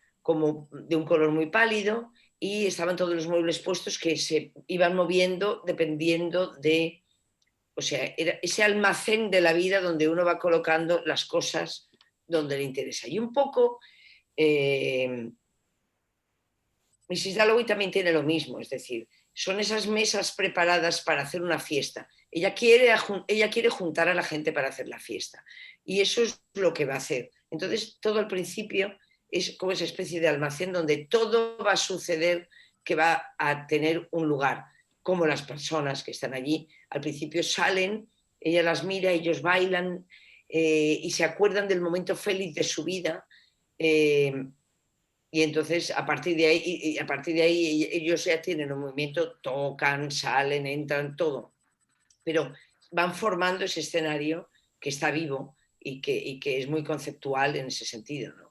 de un color muy pálido, y estaban todos los muebles puestos que se iban moviendo dependiendo de, o sea, era ese almacén de la vida donde uno va colocando las cosas donde le interesa. Y un poco Mrs. Dalloway también tiene lo mismo, es decir, son esas mesas preparadas para hacer una fiesta. Ella quiere juntar a la gente para hacer la fiesta, y eso es lo que va a hacer. Entonces, todo al principio es como esa especie de almacén donde todo va a suceder, que va a tener un lugar, como las personas que están allí. Al principio salen, ella las mira, ellos bailan y se acuerdan del momento feliz de su vida. Y entonces a partir de ahí ellos ya tienen un movimiento, tocan, salen, entran, todo. Pero van formando ese escenario que está vivo y que es muy conceptual en ese sentido, ¿no?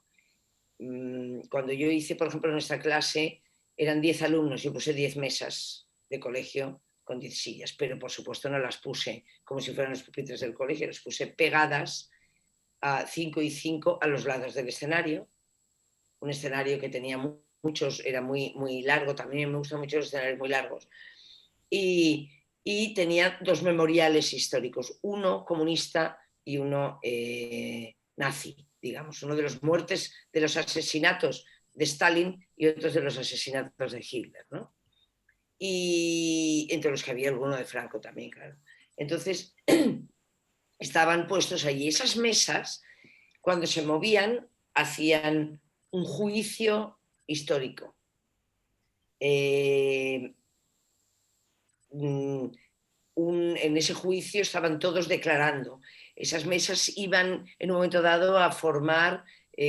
Cuando yo hice, por ejemplo, nuestra clase, eran 10 alumnos, yo puse 10 mesas de colegio con 10 sillas, pero por supuesto no las puse como si fueran los pupitres del colegio, las puse pegadas a 5 y 5 a los lados del escenario, un escenario que tenía muchos, era muy largo, también me gustan mucho los escenarios muy largos, y tenía 2 memoriales históricos, uno comunista y uno nazi, digamos, uno de los muertes, de los asesinatos de Stalin y otros de los asesinatos de Hitler, ¿no? Y entre los que había alguno de Franco también, claro. Entonces, estaban puestos allí. Esas mesas, cuando se movían, hacían un juicio histórico. En ese juicio estaban todos declarando. Esas mesas iban en un momento dado a formar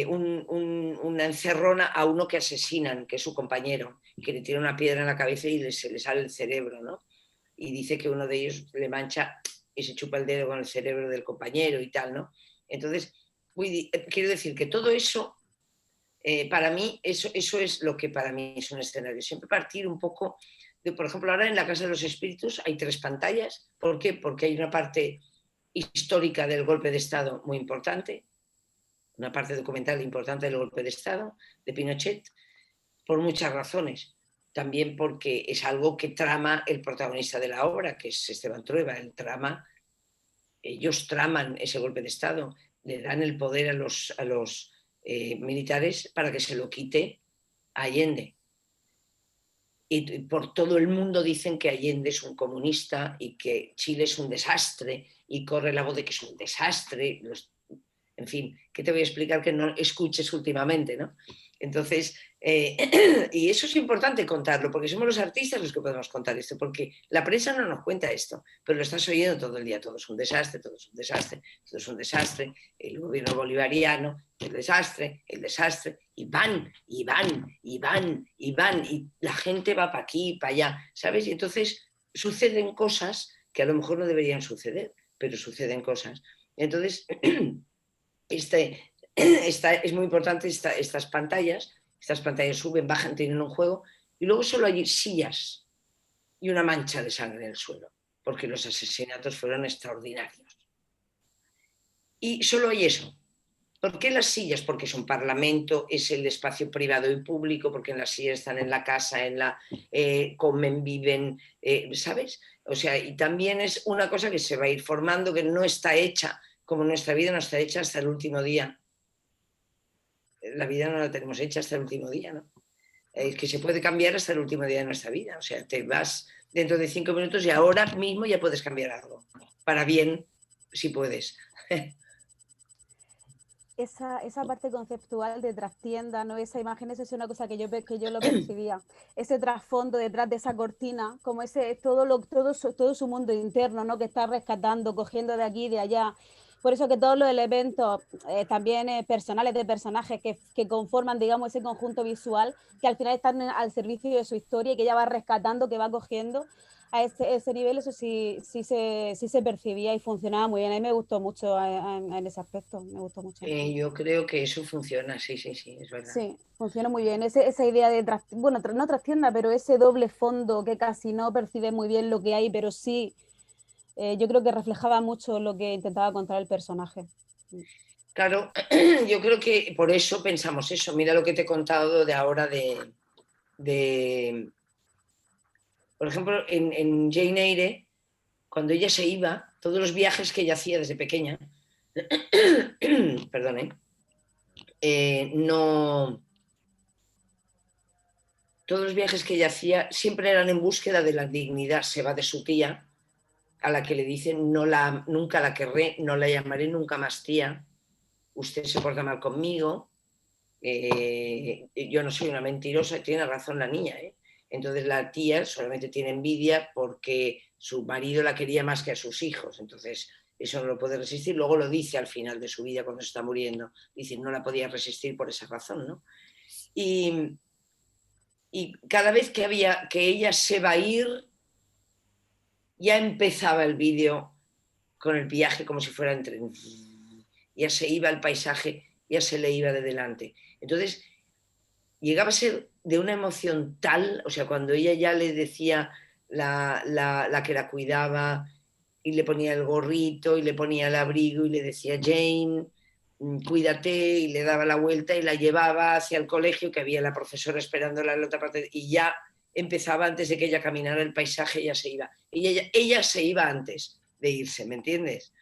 una encerrona a uno que asesinan, que es su compañero, que le tira una piedra en la cabeza y se le sale el cerebro, ¿no? Y dice que uno de ellos le mancha y se chupa el dedo con el cerebro del compañero y tal, ¿no? Entonces, quiero decir que todo eso Para mí, eso es lo que para mí es un escenario. Siempre partir un poco de, por ejemplo, ahora en la Casa de los Espíritus hay 3 pantallas. ¿Por qué? Porque hay una parte histórica del golpe de Estado muy importante, una parte documental importante del golpe de Estado de Pinochet, por muchas razones. También porque es algo que trama el protagonista de la obra, que es Esteban Trueba. Ellos traman ese golpe de Estado, le dan el poder a los militares para que se lo quite a Allende. Y por todo el mundo dicen que Allende es un comunista y que Chile es un desastre, y corre la voz de que es un desastre. En fin, ¿qué te voy a explicar que no escuches últimamente, ¿no? Entonces, y eso es importante contarlo, porque somos los artistas los que podemos contar esto, porque la prensa no nos cuenta esto, pero lo estás oyendo todo el día: todo es un desastre, todo es un desastre, todo es un desastre, el gobierno bolivariano, el desastre, y van, y van, y van, y van, y la gente va para aquí, para allá, ¿sabes? Y entonces suceden cosas que a lo mejor no deberían suceder, pero suceden cosas. Entonces, es muy importante estas pantallas suben, bajan, tienen un juego, y luego solo hay sillas y una mancha de sangre en el suelo, porque los asesinatos fueron extraordinarios. Y solo hay eso. ¿Por qué las sillas? Porque es un parlamento, es el espacio privado y público, porque en las sillas están en la casa, comen, viven, ¿sabes? O sea, y también es una cosa que se va a ir formando, que no está hecha, como nuestra vida no está hecha hasta el último día. La vida no la tenemos hecha hasta el último día, ¿no? Que se puede cambiar hasta el último día de nuestra vida. O sea, te vas dentro de 5 minutos y ahora mismo ya puedes cambiar algo. Para bien, si puedes. Esa parte conceptual de trastienda, ¿no? Esa imagen, eso es una cosa que yo lo percibía. Ese trasfondo detrás de esa cortina, como todo su mundo interno, ¿no? Que está rescatando, cogiendo de aquí y de allá. Por eso que todos los elementos, también personales de personajes que conforman, digamos, ese conjunto visual, que al final están al servicio de su historia y que ella va rescatando, que va cogiendo, a ese nivel, eso sí se percibía y funcionaba muy bien. A mí me gustó mucho en ese aspecto, me gustó mucho. Yo creo que eso funciona, sí, es verdad. Sí, funciona muy bien. Esa idea de, bueno, no trastienda, pero ese doble fondo que casi no percibe muy bien lo que hay, pero sí, yo creo que reflejaba mucho lo que intentaba contar el personaje. Claro, yo creo que por eso pensamos eso. Mira lo que te he contado de ahora por ejemplo, en Jane Eyre, cuando ella se iba, todos los viajes que ella hacía desde pequeña, perdón, no, todos los viajes que ella hacía siempre eran en búsqueda de la dignidad. Se va de su tía, a la que le dicen: nunca la querré, no la llamaré nunca más tía, usted se porta mal conmigo, yo no soy una mentirosa. Tiene razón la niña, ¿eh? Entonces la tía solamente tiene envidia porque su marido la quería más que a sus hijos, entonces eso no lo puede resistir. Luego lo dice al final de su vida cuando se está muriendo, dice: no la podía resistir por esa razón, ¿no? Y cada vez que ella se va a ir, ya empezaba el vídeo con el viaje como si fuera en tren. Ya se iba el paisaje, ya se le iba de delante. Entonces, llegaba a ser de una emoción tal, o sea, cuando ella ya le decía, la que la cuidaba, y le ponía el gorrito y le ponía el abrigo y le decía: Jane, cuídate, y le daba la vuelta y la llevaba hacia el colegio, que había la profesora esperándola en la otra parte, y ya empezaba, antes de que ella caminara el paisaje, ya se iba. Ella se iba antes de irse, ¿me entiendes?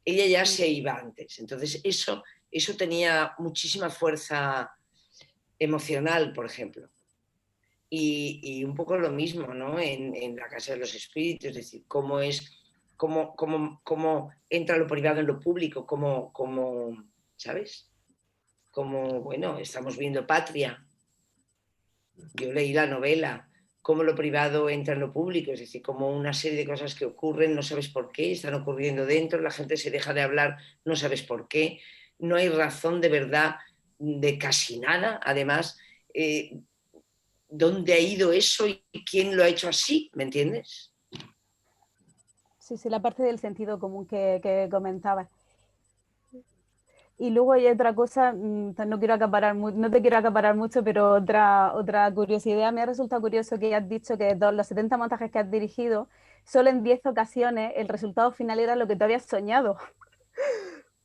Ella ya se iba antes. Entonces eso tenía muchísima fuerza emocional, por ejemplo. Y un poco lo mismo, ¿no? En la Casa de los Espíritus, es decir, cómo entra lo privado en lo público, ¿sabes? Como, bueno, estamos viendo Patria. Yo leí la novela, cómo lo privado entra en lo público, es decir, como una serie de cosas que ocurren, no sabes por qué, están ocurriendo dentro, la gente se deja de hablar, no sabes por qué, no hay razón de verdad de casi nada. Además, ¿dónde ha ido eso y quién lo ha hecho así? ¿Me entiendes? Sí, la parte del sentido común que comentabas. Y luego hay otra cosa, no quiero acaparar no te quiero acaparar mucho, pero otra curiosidad, me ha resultado curioso que has dicho que de los 70 montajes que has dirigido, solo en 10 ocasiones el resultado final era lo que tú habías soñado.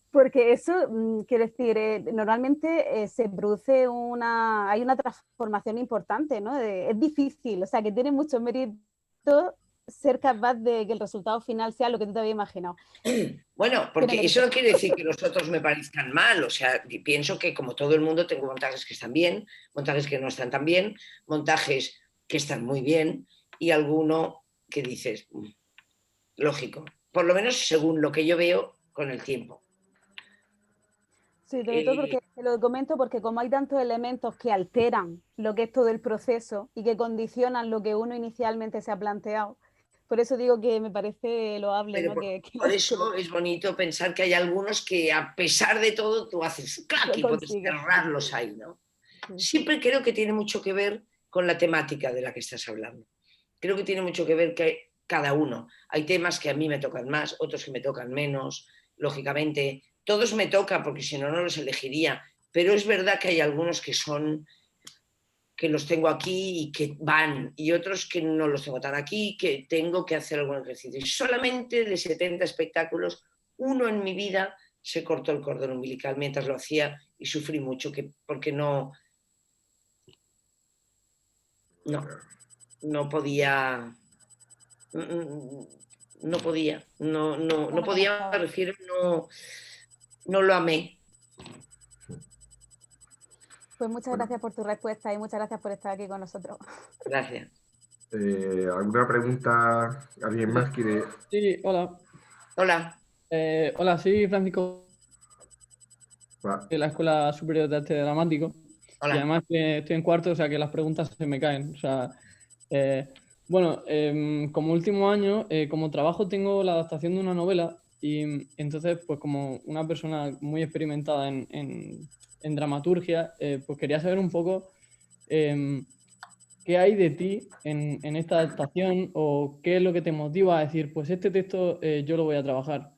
Porque eso, quiero decir, normalmente se produce hay una transformación importante, ¿no? Es difícil, o sea, que tiene mucho mérito ser capaz de que el resultado final sea lo que tú te habías imaginado. Bueno, porque eso no quiere decir que los otros me parezcan mal, o sea, pienso que como todo el mundo tengo montajes que están bien, montajes que no están tan bien, montajes que están muy bien y alguno que dices, lógico, por lo menos según lo que yo veo con el tiempo. Sí, sobre todo porque te lo comento porque como hay tantos elementos que alteran lo que es todo el proceso y que condicionan lo que uno inicialmente se ha planteado, por eso digo que me parece loable, ¿no? Por eso es bonito pensar que hay algunos que a pesar de todo tú haces clac y puedes cerrarlos ahí, ¿no? Sí. Siempre creo que tiene mucho que ver con la temática de la que estás hablando. Creo que tiene mucho que ver que cada uno. Hay temas que a mí me tocan más, otros que me tocan menos, lógicamente. Todos me tocan porque si no, no los elegiría. Pero es verdad que hay algunos que los tengo aquí y que van, y otros que no los tengo tan aquí, que tengo que hacer algún ejercicio. Y solamente de 70 espectáculos, uno en mi vida se cortó el cordón umbilical mientras lo hacía y sufrí mucho porque no podía, no podía, me refiero, no lo amé. Pues muchas gracias por tu respuesta y muchas gracias por estar aquí con nosotros. Gracias. ¿Alguna pregunta? ¿Alguien más quiere? Sí, hola. Hola. Hola, soy Francisco de la Escuela Superior de Arte Dramático. Hola. Y además estoy en cuarto, o sea que las preguntas se me caen. O sea, bueno, como último año, como trabajo tengo la adaptación de una novela y entonces, pues como una persona muy experimentada en dramaturgia, pues quería saber un poco ¿qué hay de ti en esta adaptación o qué es lo que te motiva a decir, pues este texto yo lo voy a trabajar?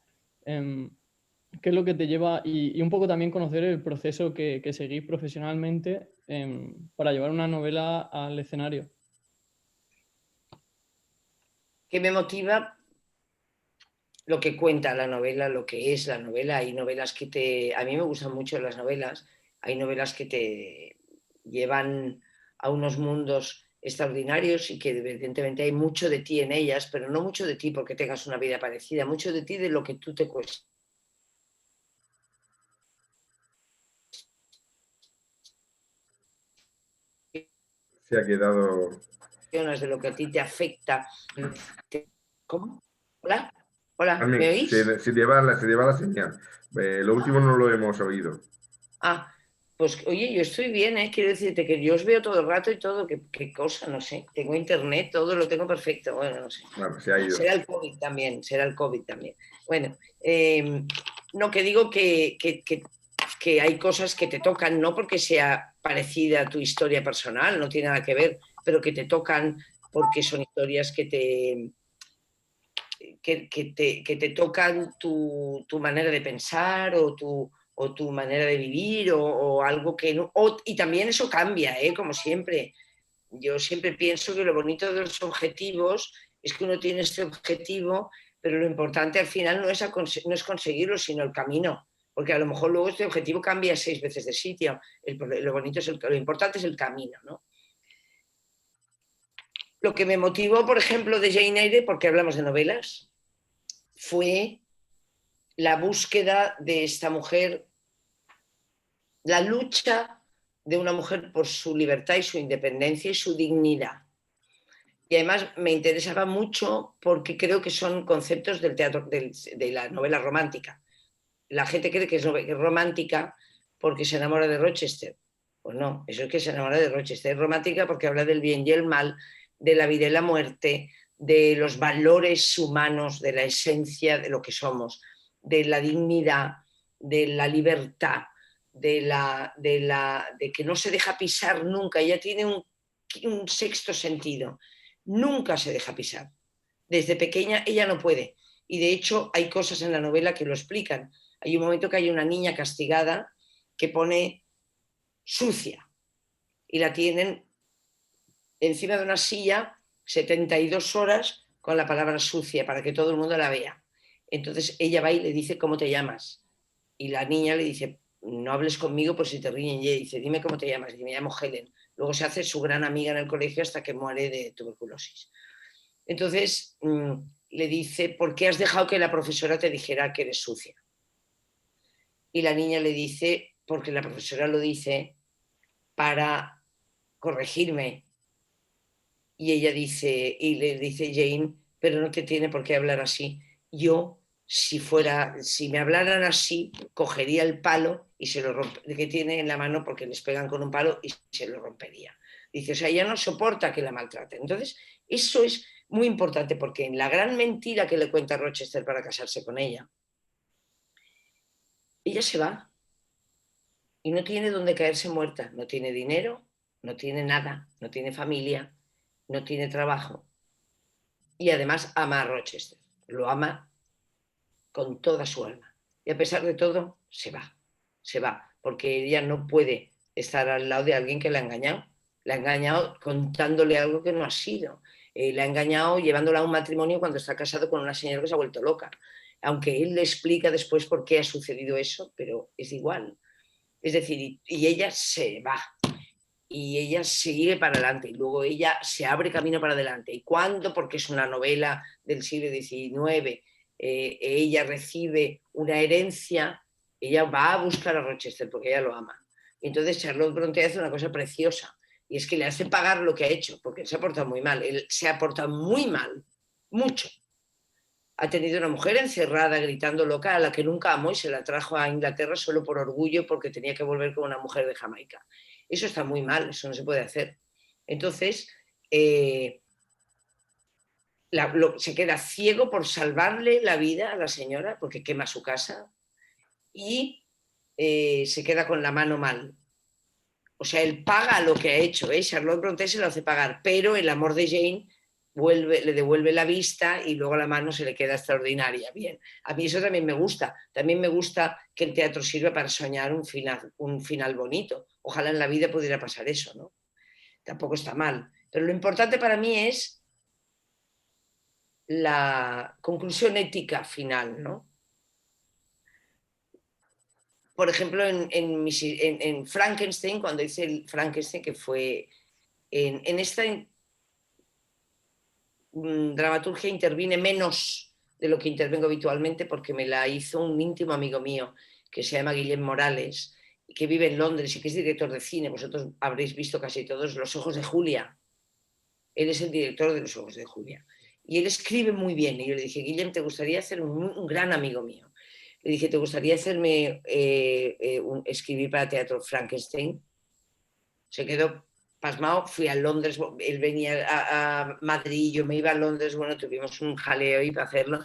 ¿Qué es lo que te lleva? Y un poco también conocer el proceso que seguís profesionalmente para llevar una novela al escenario. ¿Qué me motiva? Lo que cuenta la novela, lo que es la novela. Hay novelas a mí me gustan mucho las novelas, hay novelas que te llevan a unos mundos extraordinarios y que evidentemente hay mucho de ti en ellas, pero no mucho de ti porque tengas una vida parecida, mucho de ti de lo que tú te cuesta. Se ha quedado... De lo que a ti te afecta. ¿Cómo? ¿Hola? ¿Hola? Carmen, ¿Me oís? se lleva la señal. Lo último no lo hemos oído. Pues oye, yo estoy bien, ¿eh? Quiero decirte que yo os veo todo el rato y todo, qué cosa, no sé. Tengo internet, todo lo tengo perfecto. Bueno, no sé. Bueno, se ha ido. Será el COVID también. Bueno, no, que digo que hay cosas que te tocan, no porque sea parecida a tu historia personal, no tiene nada que ver, pero que te tocan porque son historias que te tocan tu manera de pensar o tu manera de vivir o algo que no... y también eso cambia, como siempre. Yo siempre pienso que lo bonito de los objetivos es que uno tiene este objetivo, pero lo importante al final no es conseguirlo, sino el camino. Porque a lo mejor luego este objetivo cambia 6 veces de sitio. Lo bonito lo importante es el camino, ¿no? Lo que me motivó, por ejemplo, de Jane Eyre, porque hablamos de novelas, fue la búsqueda de esta mujer, la lucha de una mujer por su libertad y su independencia y su dignidad. Y además me interesaba mucho porque creo que son conceptos del teatro, de la novela romántica. La gente cree que es romántica porque se enamora de Rochester. Pues no, eso es que se enamora de Rochester. Es romántica porque habla del bien y el mal, de la vida y la muerte, de los valores humanos, de la esencia de lo que somos, de la dignidad, de la libertad, de que no se deja pisar nunca. Ella tiene un sexto sentido. Nunca se deja pisar. Desde pequeña ella no puede. Y de hecho hay cosas en la novela que lo explican. Hay un momento que hay una niña castigada que pone sucia y la tienen encima de una silla 72 horas con la palabra sucia para que todo el mundo la vea. Entonces ella va y le dice ¿cómo te llamas? Y la niña le dice no hables conmigo por si te riñen. Y ella dice dime cómo te llamas. Y me llamo Helen. Luego se hace su gran amiga en el colegio hasta que muere de tuberculosis. Entonces le dice ¿por qué has dejado que la profesora te dijera que eres sucia? Y la niña le dice porque la profesora lo dice para corregirme. Y ella dice, y le dice Jane, pero no te tiene por qué hablar así. Yo, si me hablaran así, cogería el palo y se lo que tiene en la mano porque les pegan con un palo y se lo rompería. Dice, o sea, ella no soporta que la maltraten. Entonces, eso es muy importante porque en la gran mentira que le cuenta Rochester para casarse con ella se va y no tiene dónde caerse muerta. No tiene dinero, no tiene nada, no tiene familia, no tiene trabajo. Y además ama a Rochester, lo ama con toda su alma. Y a pesar de todo, se va, porque ella no puede estar al lado de alguien que la ha engañado contándole algo que no ha sido, la ha engañado llevándola a un matrimonio cuando está casado con una señora que se ha vuelto loca, aunque él le explica después por qué ha sucedido eso, pero es igual. Es decir, y ella se va. Y ella sigue para adelante y luego ella se abre camino para adelante. ¿Y cuándo? Porque es una novela del siglo XIX. Ella recibe una herencia, ella va a buscar a Rochester porque ella lo ama. Y entonces Charlotte Brontë hace una cosa preciosa y es que le hace pagar lo que ha hecho, porque él se ha portado muy mal. Él se ha portado muy mal, mucho. Ha tenido una mujer encerrada, gritando loca, a la que nunca amó y se la trajo a Inglaterra solo por orgullo porque tenía que volver con una mujer de Jamaica. Eso está muy mal, eso no se puede hacer. Entonces, se queda ciego por salvarle la vida a la señora porque quema su casa y se queda con la mano mal. O sea, él paga lo que ha hecho, Charlotte Brontë se lo hace pagar, pero el amor de Jane le devuelve la vista y luego la mano se le queda extraordinaria. Bien, a mí eso también me gusta. También me gusta que el teatro sirva para soñar un final bonito. Ojalá en la vida pudiera pasar eso, ¿no? Tampoco está mal. Pero lo importante para mí es la conclusión ética final, ¿no? Por ejemplo, en Frankenstein, cuando hice el Frankenstein, que fue en esta dramaturgia intervine menos de lo que intervengo habitualmente porque me la hizo un íntimo amigo mío que se llama Guillem Morales y que vive en Londres y que es director de cine. Vosotros habréis visto casi todos Los ojos de Julia. Él es el director de Los ojos de Julia. Y él escribe muy bien. Y yo le dije, Guillem, ¿te gustaría ser un gran amigo mío? Le dije, ¿te gustaría hacerme escribir para teatro Frankenstein? Se quedó pasmado, fui a Londres, él venía a Madrid, yo me iba a Londres, bueno, tuvimos un jaleo ahí para hacerlo,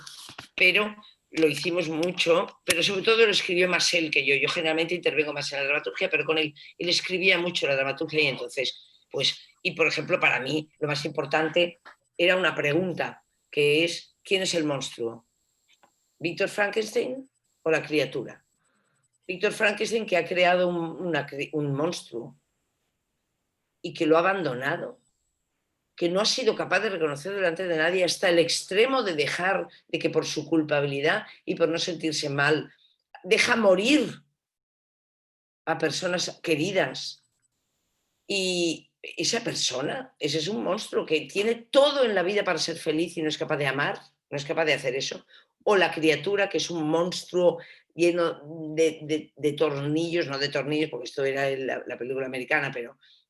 pero lo hicimos mucho, pero sobre todo lo escribió más él que yo. Yo generalmente intervengo más en la dramaturgia, pero con él escribía mucho la dramaturgia y entonces, pues, y por ejemplo, para mí lo más importante era una pregunta, que es, ¿quién es el monstruo? ¿Víctor Frankenstein o la criatura? Víctor Frankenstein, que ha creado un monstruo y que lo ha abandonado, que no ha sido capaz de reconocer delante de nadie hasta el extremo de dejar de que por su culpabilidad y por no sentirse mal, deja morir a personas queridas. Y esa persona, ese es un monstruo que tiene todo en la vida para ser feliz y no es capaz de amar, no es capaz de hacer eso. O la criatura, que es un monstruo lleno de tornillos, no de tornillos, porque esto era la película americana,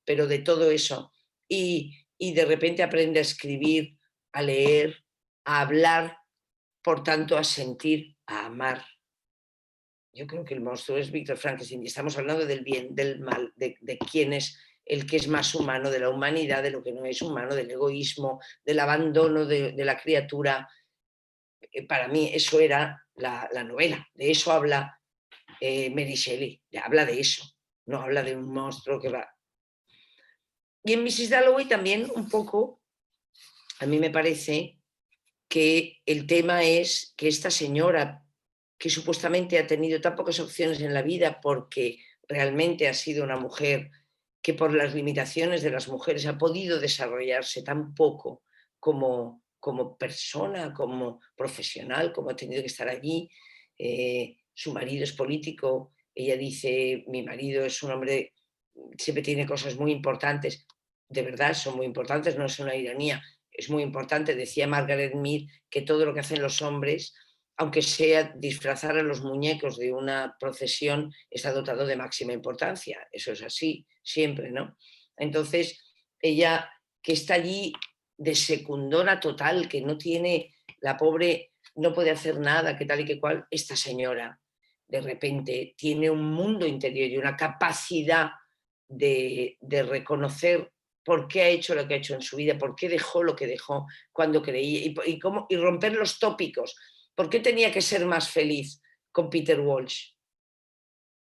pero de todo eso. Y de repente aprende a escribir, a leer, a hablar, por tanto a sentir, a amar. Yo creo que el monstruo es Víctor Frankenstein y estamos hablando del bien, del mal, de quién es el que es más humano, de la humanidad, de lo que no es humano, del egoísmo, del abandono de la criatura. Para mí eso era la novela, de eso habla Mary Shelley, habla de eso, no habla de un monstruo que va. Y en Mrs. Dalloway también un poco, a mí me parece que el tema es que esta señora que supuestamente ha tenido tan pocas opciones en la vida porque realmente ha sido una mujer que por las limitaciones de las mujeres ha podido desarrollarse tan poco como persona, como profesional, como ha tenido que estar allí. Su marido es político, ella dice, mi marido es un hombre, siempre tiene cosas muy importantes, de verdad son muy importantes, no es una ironía, es muy importante. Decía Margaret Mead que todo lo que hacen los hombres, aunque sea disfrazar a los muñecos de una procesión, está dotado de máxima importancia. Eso es así, siempre, ¿no? Entonces, ella que está allí de secundona total, que no tiene, la pobre no puede hacer nada, que tal y que cual, esta señora de repente tiene un mundo interior y una capacidad de reconocer por qué ha hecho lo que ha hecho en su vida, por qué dejó lo que dejó cuando creía y romper los tópicos. ¿Por qué tenía que ser más feliz con Peter Walsh?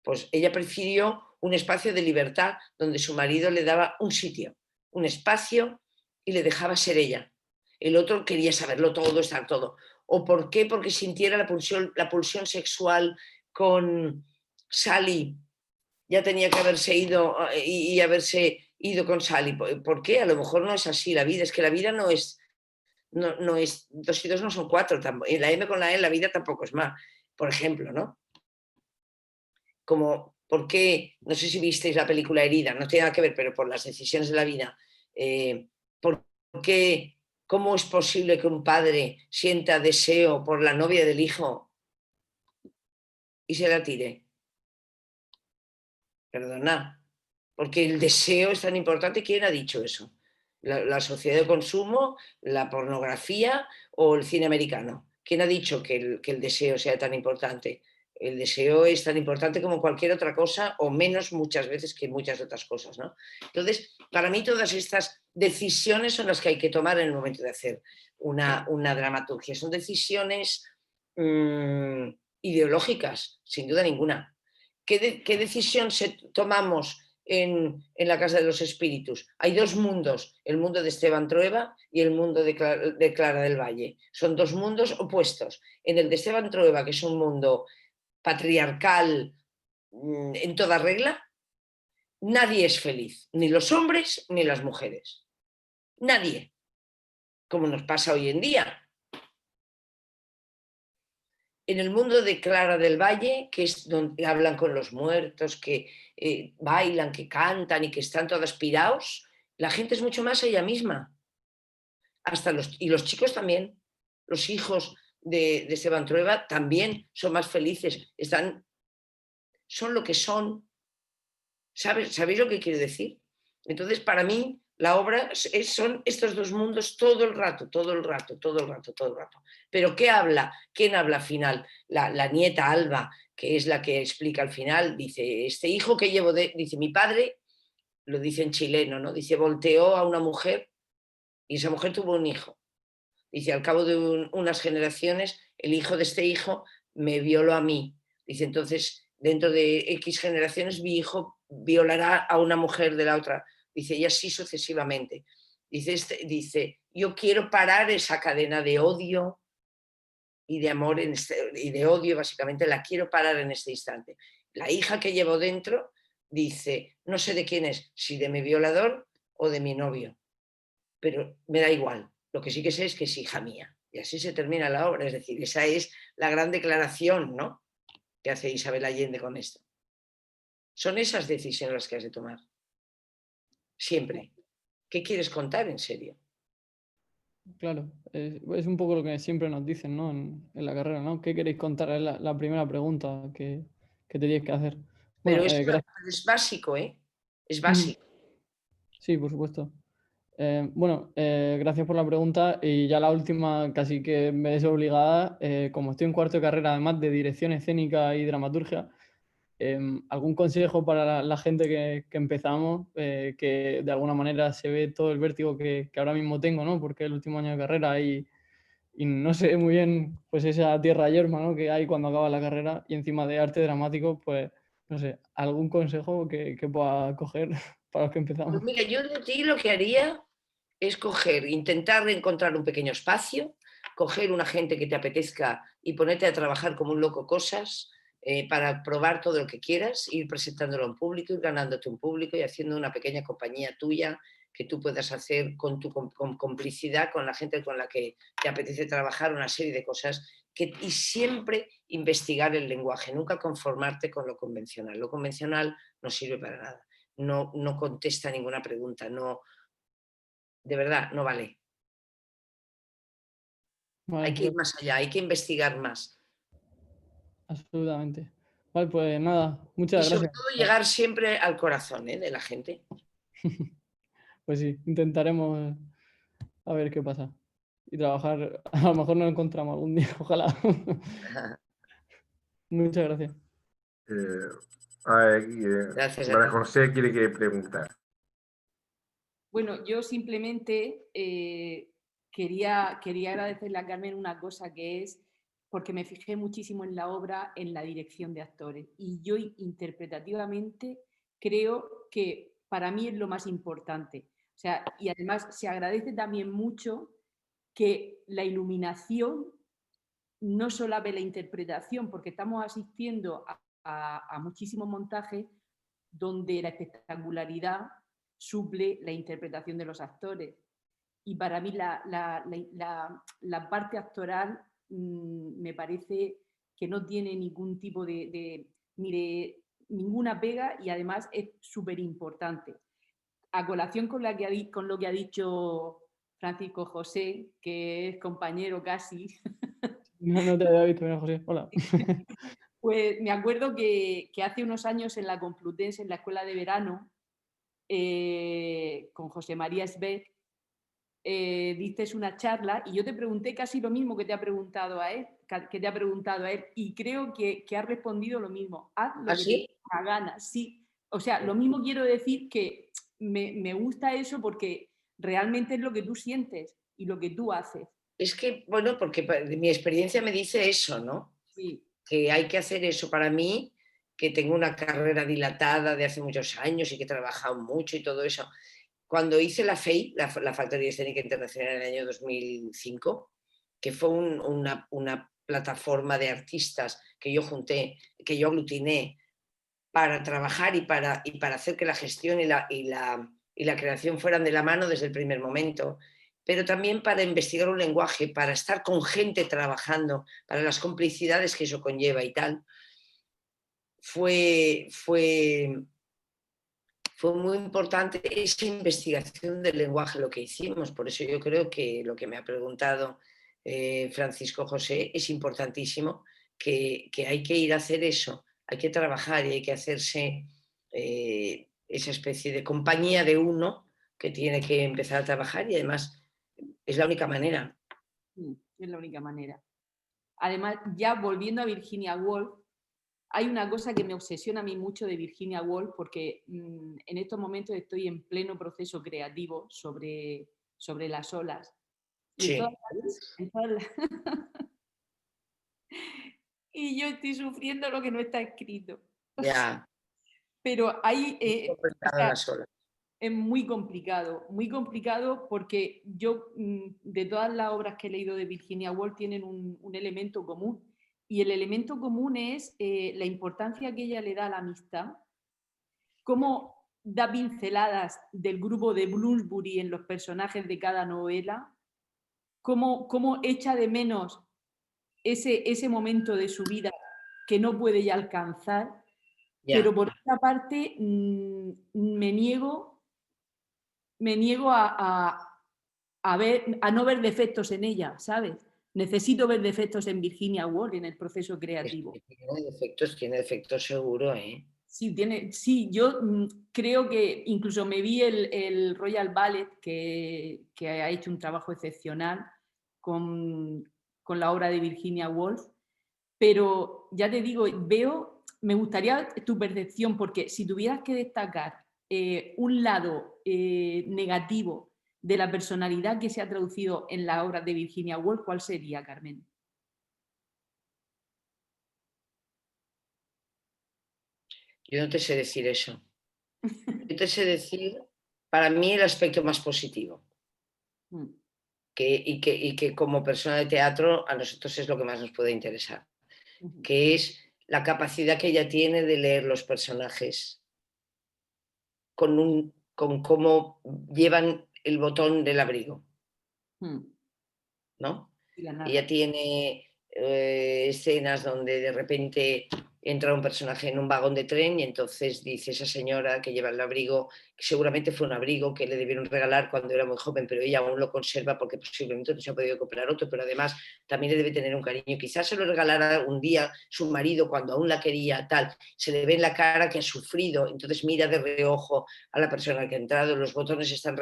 Pues ella prefirió un espacio de libertad donde su marido le daba un sitio, un espacio y le dejaba ser ella. El otro quería saberlo todo, estar todo. ¿O por qué? Porque sintiera la pulsión sexual con Sally. Ya tenía que haberse ido y haberse ido con Sally. ¿Por qué? A lo mejor no es así la vida. Es que la vida no es 2 y 2 no son 4. Y la M con la E, la vida tampoco es más. Por ejemplo, ¿no? Como, ¿por qué? No sé si visteis la película Herida, no tiene nada que ver, pero por las decisiones de la vida. ¿Por qué? ¿Cómo es posible que un padre sienta deseo por la novia del hijo y se la tire? Perdona, porque el deseo es tan importante. ¿Quién ha dicho eso? ¿La sociedad de consumo, la pornografía o el cine americano? ¿Quién ha dicho que el deseo sea tan importante? El deseo es tan importante como cualquier otra cosa, o menos muchas veces que muchas otras cosas, ¿no? Entonces, para mí todas estas decisiones son las que hay que tomar en el momento de hacer una dramaturgia. Son decisiones ideológicas, sin duda ninguna. ¿Qué decisión tomamos en la Casa de los Espíritus? Hay 2 mundos, el mundo de Esteban Trueba y el mundo de Clara del Valle. Son 2 mundos opuestos. En el de Esteban Trueba, que es un mundo patriarcal en toda regla, nadie es feliz, ni los hombres ni las mujeres. Nadie, como nos pasa hoy en día. En el mundo de Clara del Valle, que es donde hablan con los muertos, que bailan, que cantan y que están todos piraos, la gente es mucho más ella misma. Y los chicos también, los hijos de Esteban Trueba también son más felices, son lo que son. ¿Sabéis lo que quiero decir? Entonces, para mí, la obra son estos 2 mundos todo el rato. Pero ¿qué habla? ¿Quién habla al final? La nieta Alba, que es la que explica al final, dice, este hijo que llevo dice, mi padre, lo dice en chileno, ¿no? Dice, volteó a una mujer y esa mujer tuvo un hijo. Dice, al cabo de unas generaciones, el hijo de este hijo me violó a mí. Dice, entonces, dentro de X generaciones, mi hijo violará a una mujer de la otra. Dice, y así sucesivamente. Dice, yo quiero parar esa cadena de odio y de amor y de odio, básicamente, la quiero parar en este instante. La hija que llevo dentro dice, no sé de quién es, si de mi violador o de mi novio, pero me da igual. Lo que sí que sé es que es hija mía. Y así se termina la obra. Es decir, esa es la gran declaración, ¿no?, que hace Isabel Allende con esto. Son esas decisiones las que has de tomar. Siempre. ¿Qué quieres contar en serio? Claro, es un poco lo que siempre nos dicen, ¿no? En la carrera, ¿no? ¿Qué queréis contar? Es la primera pregunta que teníais que hacer. Bueno, Pero gracias. es básico, ¿eh? Es básico. Sí, por supuesto. Bueno, gracias por la pregunta y ya la última casi que me es obligada. Como estoy en cuarto de carrera, además de dirección escénica y dramaturgia, ¿algún consejo para la gente que empezamos, que de alguna manera se ve todo el vértigo que ahora mismo tengo, ¿no? Porque es el último año de carrera y no sé muy bien pues esa tierra yerma, ¿no?, que hay cuando acaba la carrera, y encima de arte dramático, pues no sé, algún consejo que pueda coger para los que empezamos. Pues mira, yo de ti lo que haría es intentar encontrar un pequeño espacio coger una gente que te apetezca y ponerte a trabajar como un loco cosas para probar todo lo que quieras, ir presentándolo a un público, ir ganándote un público y haciendo una pequeña compañía tuya que tú puedas hacer con tu complicidad con la gente con la que te apetece trabajar, una serie de cosas. Y siempre investigar el lenguaje, nunca conformarte con lo convencional. Lo convencional no sirve para nada, no contesta ninguna pregunta, no, de verdad, no vale. Vale, Hay que ir pues más allá, hay que investigar más. absolutamente. Vale, pues nada, Y muchas sobre gracias. todo llegar siempre al corazón de la gente. Pues sí, intentaremos a ver qué pasa. Y trabajar, a lo mejor nos encontramos algún día, ojalá. Muchas gracias. Gracias a María ti. José quiere que preguntar. Bueno, yo simplemente quería agradecerle a Carmen una cosa, que es porque me fijé muchísimo en la obra, en la dirección de actores. Y yo interpretativamente creo que para mí es lo más importante. O sea, y además se agradece también mucho que la iluminación no solape la interpretación, porque estamos asistiendo a muchísimos montajes donde la espectacularidad suple la interpretación de los actores. Y para mí la parte actoral me parece que no tiene ningún tipo ni de ninguna pega, y además es súper importante. A colación con lo que ha dicho Francisco José, que es compañero casi, No te había visto, mira, José. Hola. pues me acuerdo que hace unos años en la Complutense, en la escuela de verano, con José María Sbeck, dices una charla y yo te pregunté casi lo mismo que te ha preguntado a él, y creo que ha respondido lo mismo. Haz lo que te dé la gana. Sí. O sea, lo mismo quiero decir, que me gusta eso porque realmente es lo que tú sientes y lo que tú haces. Es que, bueno, porque mi experiencia me dice eso, ¿no? Sí. Que hay que hacer eso. Para mí, que tengo una carrera dilatada de hace muchos años y que he trabajado mucho y todo eso. Cuando hice la FEI, la Factoría Escénica Internacional en el año 2005, que fue una plataforma de artistas que yo junté, que yo aglutiné para trabajar y para hacer que la gestión y la creación fueran de la mano desde el primer momento, pero también para investigar un lenguaje, para estar con gente trabajando, para las complicidades que eso conlleva y tal. Fue muy importante esa investigación del lenguaje, lo que hicimos. Por eso yo creo que lo que me ha preguntado Francisco José es importantísimo, que hay que ir a hacer eso, hay que trabajar y hay que hacerse esa especie de compañía de uno que tiene que empezar a trabajar, y además es la única manera. Es la única manera. Además, ya volviendo a Virginia Woolf, hay una cosa que me obsesiona a mí mucho de Virginia Woolf, porque en estos momentos estoy en pleno proceso creativo sobre las olas. Y, Sí. y yo estoy sufriendo lo que no está escrito. Ya. Pero hay... Las olas. Es muy complicado porque yo, de todas las obras que he leído de Virginia Woolf, tienen un elemento común. Y el elemento común es la importancia que ella le da a la amistad, cómo da pinceladas del grupo de Bloomsbury en los personajes de cada novela, cómo echa de menos ese momento de su vida que no puede ya alcanzar. Ya. Pero por otra parte, me niego a no ver defectos en ella, ¿sabes? Necesito ver defectos en Virginia Woolf en el proceso creativo. Tiene defectos seguro, ¿eh? Sí, yo creo que incluso me vi el Royal Ballet, que ha hecho un trabajo excepcional con la obra de Virginia Woolf, pero ya te digo, me gustaría tu percepción, porque si tuvieras que destacar un lado negativo de la personalidad que se ha traducido en la obra de Virginia Woolf, ¿cuál sería, Carmen? Yo no te sé decir eso. Yo te sé decir, para mí, el aspecto más positivo. y que como persona de teatro a nosotros es lo que más nos puede interesar, que es la capacidad que ella tiene de leer los personajes con cómo llevan el botón del abrigo, ¿no? Ella tiene escenas donde de repente entra un personaje en un vagón de tren y entonces dice esa señora que lleva el abrigo, que seguramente fue un abrigo que le debieron regalar cuando era muy joven, pero ella aún lo conserva porque posiblemente no se ha podido comprar otro, pero además también le debe tener un cariño. Quizás se lo regalara un día su marido cuando aún la quería, tal, se le ve en la cara que ha sufrido, entonces mira de reojo a la persona que ha entrado, los botones están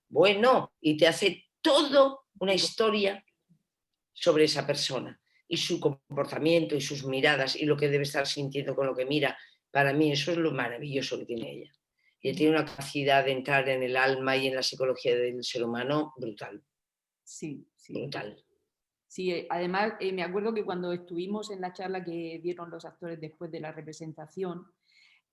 bueno, y te hace todo una historia sobre esa persona y su comportamiento y sus miradas y lo que debe estar sintiendo con lo que mira. Para mí eso es lo maravilloso que tiene ella. Ella tiene una capacidad de entrar en el alma y en la psicología del ser humano brutal. Sí, sí. Brutal. Sí, además me acuerdo que cuando estuvimos en la charla que dieron los actores después de la representación,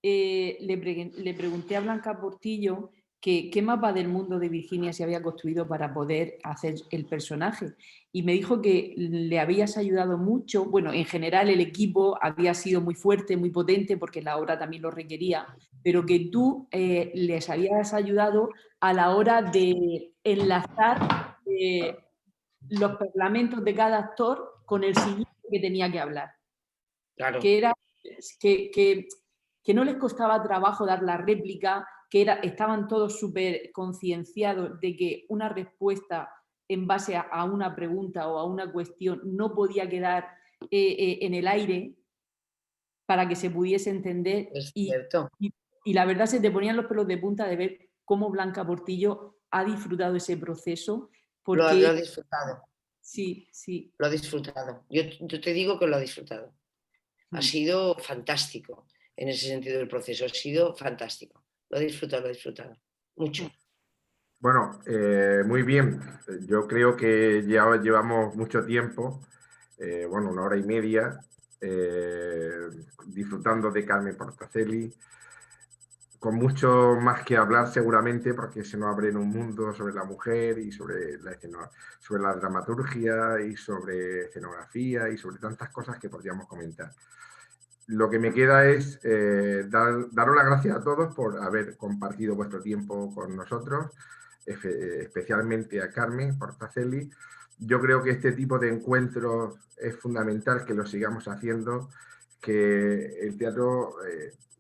le pregunté a Blanca Portillo qué mapa del mundo de Virginia se había construido para poder hacer el personaje. Y me dijo que le habías ayudado mucho. Bueno, en general el equipo había sido muy fuerte, muy potente, porque la obra también lo requería, pero que tú les habías ayudado a la hora de enlazar los parlamentos de cada actor con el siguiente que tenía que hablar. Claro. Que era que no les costaba trabajo dar la réplica, que estaban todos súper concienciados de que una respuesta en base a una pregunta o a una cuestión no podía quedar en el aire para que se pudiese entender. Es cierto. Y la verdad se te ponían los pelos de punta de ver cómo Blanca Portillo ha disfrutado ese proceso. Porque... Lo ha disfrutado. Sí, sí. Lo ha disfrutado. Yo te digo que lo ha disfrutado. Ha sido fantástico en ese sentido del proceso. Ha sido fantástico. Lo ha disfrutado. Mucho. Bueno, muy bien. Yo creo que ya llevamos mucho tiempo, bueno, 1 hora y media, disfrutando de Carmen Portacelli, con mucho más que hablar seguramente, porque se nos abre en un mundo sobre la mujer y sobre la dramaturgia y sobre escenografía y sobre tantas cosas que podríamos comentar. Lo que me queda es daros las gracias a todos por haber compartido vuestro tiempo con nosotros, especialmente a Carmen Portacelli. Yo creo que este tipo de encuentros es fundamental que lo sigamos haciendo, que el teatro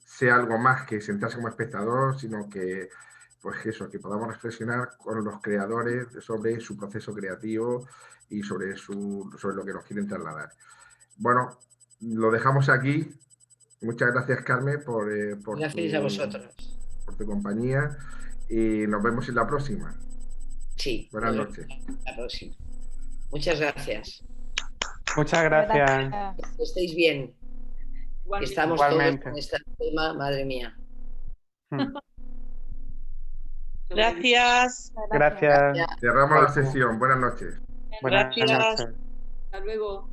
sea algo más que sentarse como espectador, sino que, pues eso, que podamos reflexionar con los creadores sobre su proceso creativo y sobre lo que nos quieren trasladar. Bueno, lo dejamos aquí. Muchas gracias, Carmen, por gracias a vosotros. Por tu compañía y nos vemos en la próxima. Sí. Buenas noches. La próxima. Muchas gracias. Muchas gracias. Que estéis bien. Igualmente. Estamos Igualmente. todos con este tema, madre mía. Gracias. Gracias. Cerramos la sesión. Buenas noches. Buenas Gracias. noches. Hasta luego.